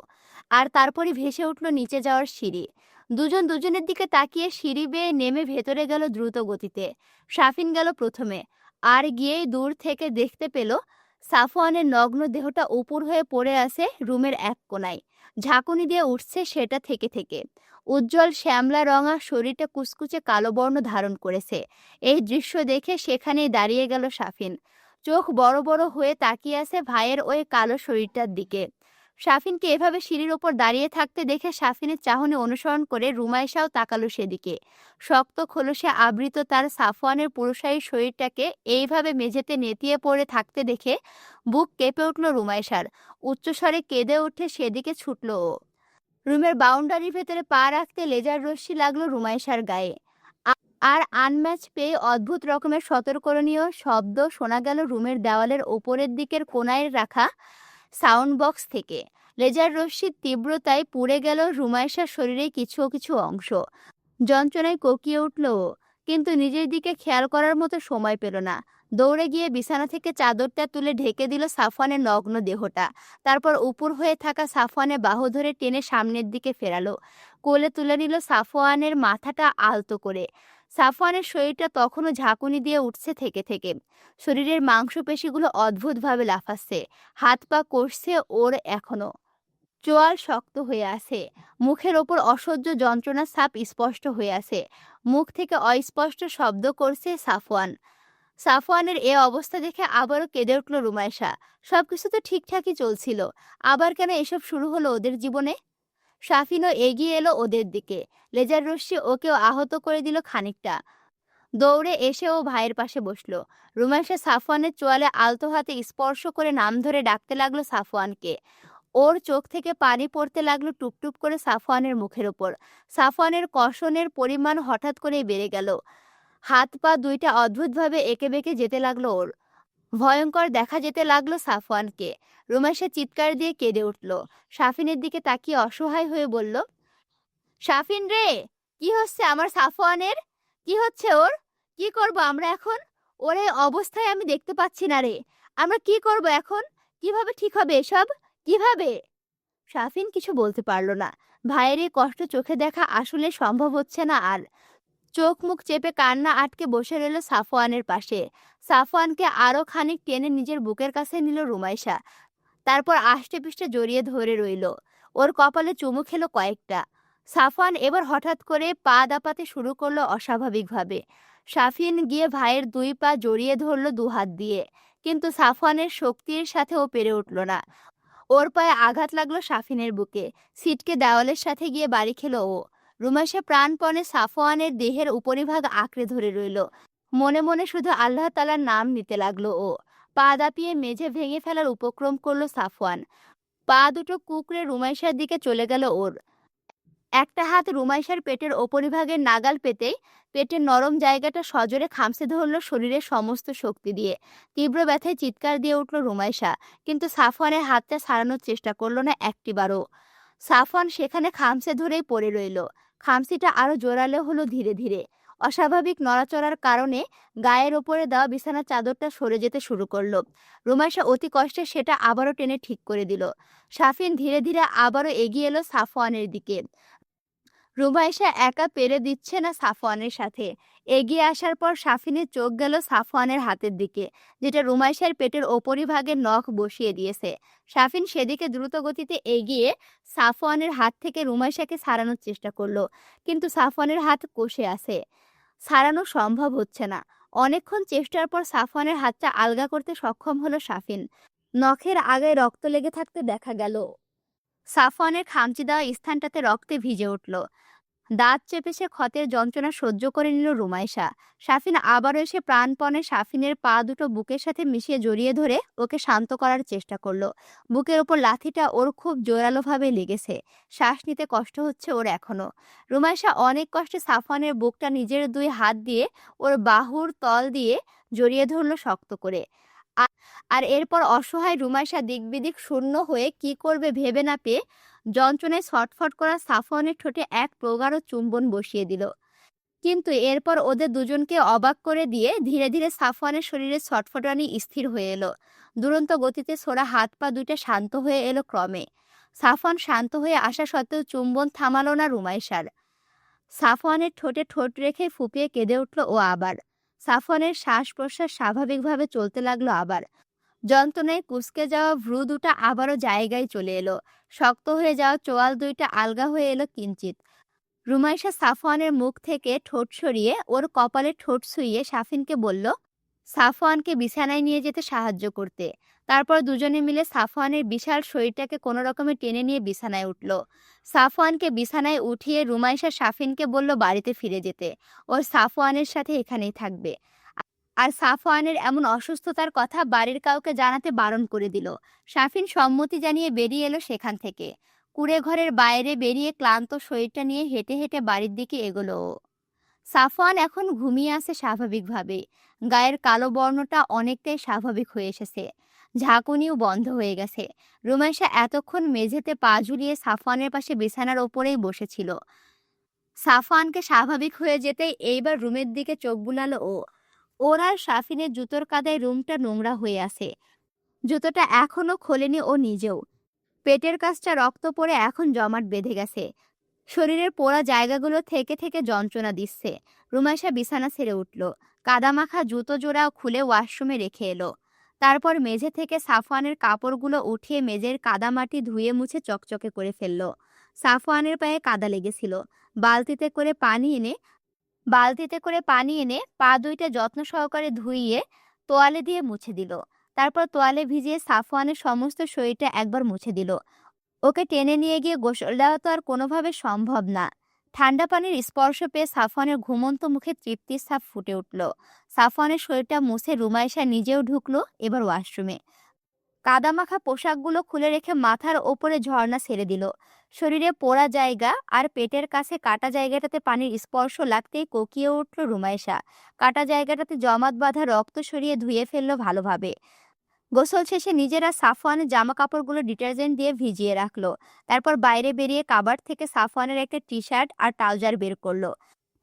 আর তারপরই ভেসে উঠল নিচে যাওয়ার সিঁড়ি। দুজন দুজনের দিকে তাকিয়ে সিঁড়ি বেয়ে নেমে ভেতরে গেল দ্রুত গতিতে। সাফিন গেল প্রথমে, আর গিয়েই দূর থেকে দেখতে পেল সাফওয়ানের নগ্ন দেহটা উপর হয়ে পড়ে আছে রুমের এক কোণায়। ঝাঁকুনি দিয়ে উঠছে সেটা থেকে। উজ্জ্বল শ্যামলা রঙা শরীরটা কুচকুচে কালো বর্ণ ধারণ করেছে। এই দৃশ্য দেখে সেখানেই দাঁড়িয়ে গেল সাফিন। চোখ বড় বড় হয়ে তাকিয়ে আছে ভাইয়ের ওই কালো শরীরটার দিকে। শাফিনকে এভাবে সিঁড়ির ওপর দাঁড়িয়ে থাকতে দেখে শাফিনের চাহনি অনুসরণ করে রুমাইশাও তাকালো সেদিকে। শক্ত খোলসে আবৃত তার সাফওয়ানের পুরুষালী শরীরটাকে এইভাবে মেঝেতে নেতিয়ে পড়ে থাকতে দেখে বুক কেঁপে উঠল রুমাইশার। উচ্চস্বরে কেঁদে উঠে সেদিকে ছুটল ও। রুমের বাউন্ডারির ভেতরে পা রাখতে লেজার রশ্মি লাগলো রুমাইশার গায়ে। আর আনম্যাচ পেয়ে অদ্ভুত রকমের সতর্কণীয় শব্দ শোনা গেল রুমের দেওয়ালের ওপরের দিকের কোনায় রাখা সাউন্ড বক্স থেকে। লেজার রশ্মির তীব্রতায় পুড়ে গেল রুমাইশার শরীরে কিছু কিছু অংশ। যন্ত্রণায় কোকিয়ে উঠল ও, কিন্তু নিজের দিকে খেয়াল করার মতো সময় পেল না। দৌড়ে গিয়ে বিছানা থেকে চাদরটা তুলে ঢেকে দিল সাফওয়ানের নগ্ন দেহটা। তারপর উপর হয়ে থাকা সাফওয়ানের বাহু ধরে টেনে সামনের দিকে ফেরালো। কোলে তুলে নিল সাফওয়ানের মাথাটা আলতো করে। সাফওয়ানের শরীরটা তখনও ঝাঁকুনি দিয়ে উঠছে থেকে থেকে। শরীরের মাংসপেশিগুলো অদ্ভুতভাবে লাফাচ্ছে। হাত পা কষছে ওর এখনো। চোয়াল শক্ত হয়ে আছে। মুখের ওপর অসহ্য যন্ত্রণার ছাপ স্পষ্ট হয়ে আছে। মুখ থেকে অস্পষ্ট শব্দ করছে সাফওয়ান। সাফওয়ানের এ অবস্থা দেখে আবারও কেঁদে উঠল রুমাইশা। সবকিছু তো ঠিকঠাকই চলছিল, আবার কেন এসব শুরু হলো ওদের জীবনে? শাফিনও এগিয়ে এলো ওদের দিকে। লেজার রশ্মি ওকেও আহত করে দিল খানিকটা। দৌড়ে এসে ও ভাইয়ের পাশে বসলো। রুমাইশা সাফওয়ানের চোয়ালে আলতো হাতে স্পর্শ করে নাম ধরে ডাকতে লাগলো সাফওয়ানকে। ওর চোখ থেকে পানি পড়তে লাগলো টুপটুপ করে সাফওয়ানের মুখের ওপর। সাফওয়ানের কষণের পরিমাণ হঠাৎ করেই বেড়ে গেল। হাত পা দুইটা অদ্ভুতভাবে এঁকে বেঁকে যেতে লাগলো ওর। ভয়ঙ্কর দেখা যেতে লাগলো সাফওয়ানকে। রুমাইশা চিৎকার দিয়ে কেঁদে উঠল। শাফিনের দিকে তাকিয়ে অসহায় হয়ে বলল, শাফিন রে, কি হচ্ছে আমার সাফওয়ানের? কি হচ্ছে ওর? কি করব আমরা এখন? ওর এই অবস্থায় আমি দেখতে পাচ্ছি না রে। আমরা কি করব এখন? কিভাবে ঠিক হবে এসব? কিভাবে? শাফিন কিছু বলতে পারল না। ভাইয়ের এই কষ্ট চোখে দেখা আসলে সম্ভব হচ্ছে না আর। চোখ মুখ চেপে কান্না আটকে বসে রইল সাফওয়ানের পাশে। সাফওয়ানকে আরো খানিক টেনে নিজের বুকের কাছে নিল রুমাইশা। তারপর আষ্টে পিষ্টে জড়িয়ে ধরে রইল। ওর কপালে চুমু খেলো কয়েকটা। সাফওয়ান এবার হঠাৎ করে পা দাপাতে শুরু করলো অস্বাভাবিকভাবে। শাফিন গিয়ে ভাইয়ের দুই পা জড়িয়ে ধরল দু হাত দিয়ে। কিন্তু সাফওয়ানের শক্তির সাথে ও পেরে উঠল না। ওর পায়ে আঘাত লাগলো শাফিনের বুকে। ছিটকে দেওয়ালের সাথে গিয়ে বাড়ি খেলো ও। রুমাইশা প্রাণপণে সাফওয়ানের দেহের উপরিভাগ আঁকড়ে ধরে রইল। মনে মনে শুধু আল্লাহ তাআলার নাম নিতে লাগলো ও। পা দাপিয়ে মেঝে ভেঙে ফেলার উপক্রম করলো সাফওয়ান। পা দুটো কুঁকড়ে রুমাইশার দিকে চলে গেল ওর। একটা হাত রুমাইশার পেটের ওপরিভাগের নাগাল পেতেই পেটের নরম জায়গাটা সজোরে খামচে ধরল শরীরের সমস্ত শক্তি দিয়ে। তীব্র ব্যথায় চিৎকার দিয়ে উঠল রুমাইশা, কিন্তু সাফওয়ানের হাতটা ছাড়ানোর চেষ্টা করলো না একটিবারও। সাফওয়ান সেখানে খামচে ধরেই পড়ে রইল। খামচিটা আরো জোরালো হলো ধীরে ধীরে। অস্বাভাবিক নড়াচড়ার কারণে গায়ের ওপরে দেওয়া বিছানার চাদরটা সরে যেতে শুরু করলো। রুমাইশা অতি কষ্টে সেটা আবারও টেনে ঠিক করে দিল। শাফিন ধীরে ধীরে আবারও এগিয়ে এলো সাফওয়ানের দিকে। রুমাইশা একা পেরে দিচ্ছে না সাফওয়ানের সাথে। এগিয়ে আসার পর শাফিনের চোখ গেল সাফওয়ানের হাতের দিকে, যেটা রুমাইশার পেটের ওপরিভাগে নখ বসিয়ে দিয়েছে। শাফিন সেদিকে দ্রুত গতিতে এগিয়ে সাফওয়ানের হাত থেকে রুমাইশাকে ছাড়ানোর চেষ্টা করলো, কিন্তু সাফওয়ানের হাত কষে আছে। ছাড়ানো সম্ভব হচ্ছে না। অনেকক্ষণ চেষ্টার পর সাফওয়ানের হাতটা আলগা করতে সক্ষম হলো শাফিন। নখের আগায় রক্ত লেগে থাকতে দেখা গেল। সাফওয়ানের খামচি দেওয়া স্থানটাতে রক্তে ভিজে উঠল। দাঁত চেপে সে ক্ষতের যন্ত্রণা সহ্য করে নিল রুমাইশা। শাফিন আবারও এসে প্রাণপণে শাফিনের পা দুটো বুকের সাথে মিশিয়ে জড়িয়ে ধরে ওকে শান্ত করার চেষ্টা করলো। বুকের ওপর লাথিটা ওর খুব জোরালোভাবে লেগেছে। শ্বাস নিতে কষ্ট হচ্ছে ওর এখনো। রুমাইশা অনেক কষ্টে সাফওয়ানের বুকটা নিজের দুই হাত দিয়ে ওর বাহুর তল দিয়ে জড়িয়ে ধরলো শক্ত করে। আর এরপর অসহায় রুমাইশা দিকবিদিক শূন্য হয়ে কি করবে ভেবে না পেয়ে যন্ত্রণায় ছটফট করা সাফওয়ানের ঠোঁটে এক প্রগাঢ় চুম্বন বসিয়ে দিল। কিন্তু এরপর ওদের দুজনকে অবাক করে দিয়ে ধীরে ধীরে সাফওয়ানের শরীরে ছটফটানি স্থির হয়ে এলো। দুরন্ত গতিতে ছোড়া হাত পা দুইটা শান্ত হয়ে এলো ক্রমে। সাফওয়ান শান্ত হয়ে আসা সত্ত্বেও চুম্বন থামালো না রুমাইশার। সাফওয়ানের ঠোঁটে ঠোঁট রেখে ফুঁপিয়ে কেঁদে উঠল ও আবার। সাফওয়ানের শ্বাস প্রশ্বাস স্বাভাবিকভাবে চলতে লাগলো আবার। যন্ত্রণায় কুঁচকে যাওয়া ভ্রু দুটা আবারও জায়গায় চলে এলো। শক্ত হয়ে যাওয়া চোয়াল দুইটা আলগা হয়ে এলো কিঞ্চিত। রুমাইশা সাফওয়ানের মুখ থেকে ঠোঁট সরিয়ে ওর কপালে ঠোঁট ছুঁয়ে শাফিনকে বলল সাফওয়ানকে বিছানায় নিয়ে যেতে সাহায্য করতে। তারপর দুজনে মিলে সাফওয়ানের বিশাল শরীরটাকে কোনো রকমে টেনে নিয়ে বিছানায় উঠল। সাফওয়ানকে বিছানায় উঠিয়ে রুমাইশা শাফিনকে বলল বাড়িতে ফিরে যেতে, ওর সাফওয়ানের সাথে এখানেই থাকবে। আর সাফওয়ানের এমন অসুস্থতার কথা বাড়ির কাউকে জানাতে বারণ করে দিল। শাফিন সম্মতি জানিয়ে বেরিয়ে এলো সেখান থেকে। কুঁড়ে ঘরের বাইরে বেরিয়ে ক্লান্ত শরীরটা নিয়ে হেঁটে হেঁটে বাড়ির দিকে এগোলো ও। সাফওয়ান এখন ঘুমিয়ে আছে স্বাভাবিকভাবে। গায়ের কালো বর্ণটা অনেকটাই স্বাভাবিক হয়ে এসেছে। ঝাঁকুনিও বন্ধ হয়ে গেছে। রুমাইশা এতক্ষণ মেঝেতে পা ঝুলিয়ে সাফওয়ানের পাশে বিছানার ওপরেই বসেছিল। সাফওয়ানকে স্বাভাবিক হয়ে যেতেই এইবার রুমের দিকে চোখ বুলালো ও। ওর আর শাফিনের জুতোর কাদায় রুমটা নোংরা হয়ে আছে। জুতোটা এখনো খোলেনি ও নিজেও। পেটের কাছটা রক্ত পড়ে এখন জমাট বেঁধে গেছে। শরীরের পোড়া জায়গাগুলো থেকে থেকে যন্ত্রণা দিচ্ছে। রুমাইশা বিছানা ছেড়ে উঠল। কাদামাখা জুতো জোড়াও খুলে ওয়াশরুমে রেখে এলো। তারপর মেঝে থেকে সাফওয়ানের কাপড়গুলো উঠিয়ে মেঝের কাদামাটি ধুয়ে মুছে চকচকে করে ফেলল। সাফওয়ানের পায়ে কাদা লেগেছিল। বালতিতে করে পানি এনে পা দুইটা যত্ন সহকারে ধুইয়ে তোয়ালে দিয়ে মুছে দিল। তারপর তোয়ালে ভিজিয়ে সাফওয়ানের সমস্ত শরীরটা একবার মুছে দিল। ওকে টেনে নিয়ে গিয়ে গোসল দেওয়া তো আর কোনোভাবে সম্ভব না। ঠান্ডা পানির স্পর্শ পেয়ে সাফওয়ানের ঘুমন্ত মুখে তৃপ্তির ছাপ ফুটে উঠল। সাফওয়ানের শরীরটা মুছে রুমাইশা নিজেও ঢুকলো এবার ওয়াশরুমে। কাদামাখা পোশাকগুলো খুলে রেখে মাথার ওপরে ঝর্ণা ছেড়ে দিল। শরীরে পোড়া জায়গা আর পেটের কাছে কাটা জায়গাটাতে পানির স্পর্শ লাগতেই কোকিয়ে উঠল রুমাইশা। কাটা জায়গাটাতে জমাট বাঁধা রক্ত সরিয়ে ধুয়ে ফেললো ভালোভাবে। গোসল শেষে নিজেরা সাফওয়ানের জামা কাপড়গুলো ডিটারজেন্ট দিয়ে ভিজিয়ে রাখলো। তারপর বাইরে বেরিয়ে কাবার্ড থেকে সাফওয়ানের একটা টি শার্ট আর ট্রাউজার বের করলো।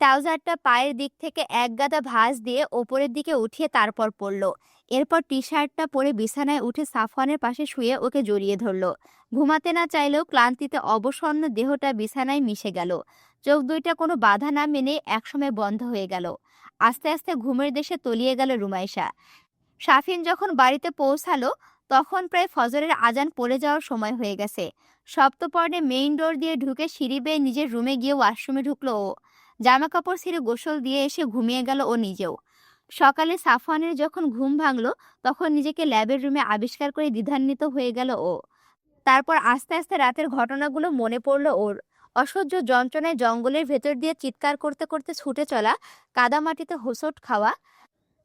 ট্রাউজারটা পায়ের দিক থেকে এক গাদা ভাঁজ দিয়ে ওপরের দিকে উঠিয়ে তারপর পরলো। এরপর টি শার্টটা পরে বিছানায় উঠে সাফওয়ানের পাশে শুয়ে ওকে জড়িয়ে ধরলো। ঘুমাতে না চাইলেও ক্লান্তিতে অবসন্ন দেহটা বিছানায় মিশে গেল। চোখ দুইটা কোনো বাধা না মেনে একসময় বন্ধ হয়ে গেল। আস্তে আস্তে ঘুমের দেশে তলিয়ে গেল রুমাইশা। শাফিন যখন বাড়িতে পৌঁছালো তখন প্রায় ফজরের আজান পড়ে যাওয়ার সময় হয়ে গেছে। সপ্তপর্ণে মেইন ডোর দিয়ে ঢুকে সিঁড়ি বেয়ে নিজের রুমে গিয়ে ওয়াশরুমে ঢুকলো ও। জামা কাপড় ছেড়ে গোসল দিয়ে এসে ঘুমিয়ে গেল ও নিজেও। সকালে সাফওয়ানের যখন ঘুম ভাঙলো তখন নিজেকে ল্যাবের রুমে আবিষ্কার করে দ্বিধান্বিত হয়ে গেল ও। তারপর আস্তে আস্তে রাতের ঘটনাগুলো মনে পড়লো ওর। অসহ্য যন্ত্রণায় জঙ্গলের ভেতর দিয়ে চিৎকার করতে করতে ছুটে চলা, কাদামাটিতে হোঁচট খাওয়া,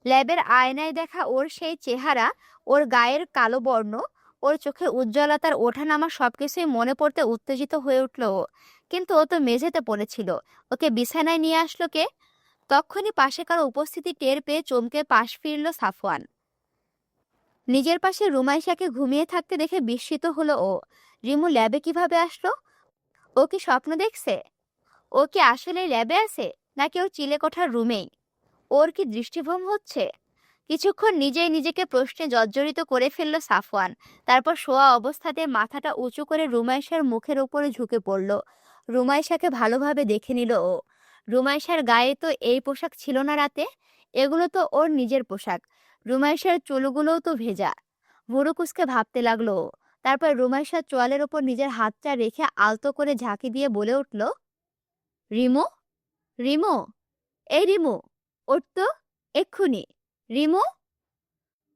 ল্যাবের আয়নায় দেখা ওর সেই চেহারা, ওর গায়ের কালো বর্ণ, ওর চোখে উজ্জ্বলতার ওঠানামা সবকিছুই মনে পড়তে উত্তেজিত হয়ে উঠল ও। কিন্তু ও তো মেঝেতে পড়েছিল। ওকে বিছানায় নিয়ে আসলো কে? তক্ষুনি পাশে কারো উপস্থিতি টের পেয়ে চমকে পাশ ফিরল সাফওয়ান। নিজের পাশে রুমাইশাকে ঘুমিয়ে থাকতে দেখে বিস্মিত হলো ও। রিমু ল্যাবে কিভাবে আসলো? ও কি স্বপ্ন দেখছে? ও কি আসলে ল্যাবে আছে, নাকি ওর চিলেকোঠার রুমেই? ওর কি দৃষ্টিভ্রম হচ্ছে? কিছুক্ষণ নিজেই নিজেকে প্রশ্নে জর্জরিত করে ফেলল সাফওয়ান। তারপর শোয়া অবস্থাতে মাথাটা উঁচু করে রুমাইশার মুখের উপরে ঝুঁকে পড়ল। রুমাইশাকে ভালোভাবে দেখে নিল ও। রুমাইশার গায়ে তো এই পোশাক ছিল না রাতে। এগুলো তো ওর নিজের পোশাক। রুমাইশার চুলগুলোও তো ভেজা। ভুরু কুঁচকে ভাবতে লাগলো ও। তারপর রুমাইশার চোয়ালের ওপর নিজের হাতটা রেখে আলতো করে ঝাঁকি দিয়ে বলে উঠল, রিমু, রিমু, এই রিমু, ওঠ তো, এক্ষুনি, রিমু।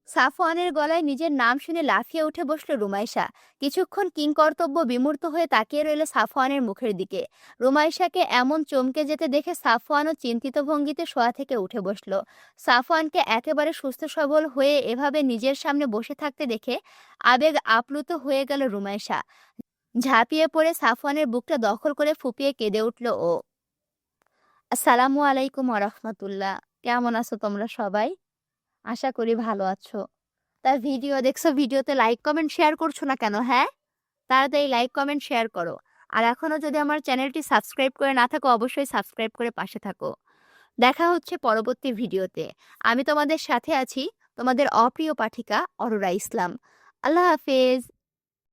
সাফওয়ানের গলায় নিজের নাম শুনে লাফিয়ে উঠে বসল রুমাইশা। কিছুক্ষণ কিংকর্তব্য বিমূর্ত হয়ে তাকিয়ে রইল সাফওয়ানের মুখের দিকে। রুমাইশাকে এমন চমকে যেতে দেখে সাফওয়ানও চিন্তিত ভঙ্গিতে শোয়া থেকে উঠে বসল। সাফওয়ানকে একেবারে সুস্থ সবল হয়ে এভাবে নিজের সামনে বসে থাকতে দেখে আবেগ আপ্লুত হয়ে গেল রুমাইশা। ঝাঁপিয়ে পড়ে সাফওয়ানের বুকটা দখল করে ফুপিয়ে কেঁদে উঠল ও। আসসালামু আলাইকুম ওরহমতুল্লাহ। কেমন আছো তোমরা সবাই? আশা করি ভালো আছো। তার ভিডিও দেখছো, ভিডিওতে লাইক কমেন্ট শেয়ার করছো না কেন? হ্যাঁ, তাড়াতাড়ি লাইক কমেন্ট শেয়ার করো। আর এখনো যদি আমার চ্যানেলটি সাবস্ক্রাইব করে না থাকো অবশ্যই সাবস্ক্রাইব করে পাশে থাকো। দেখা হচ্ছে পরবর্তী ভিডিওতে। আমি তোমাদের সাথে আছি, তোমাদের অপ্রিয় পাঠিকা অরোরা ইসলাম। আল্লাহ হাফেজ।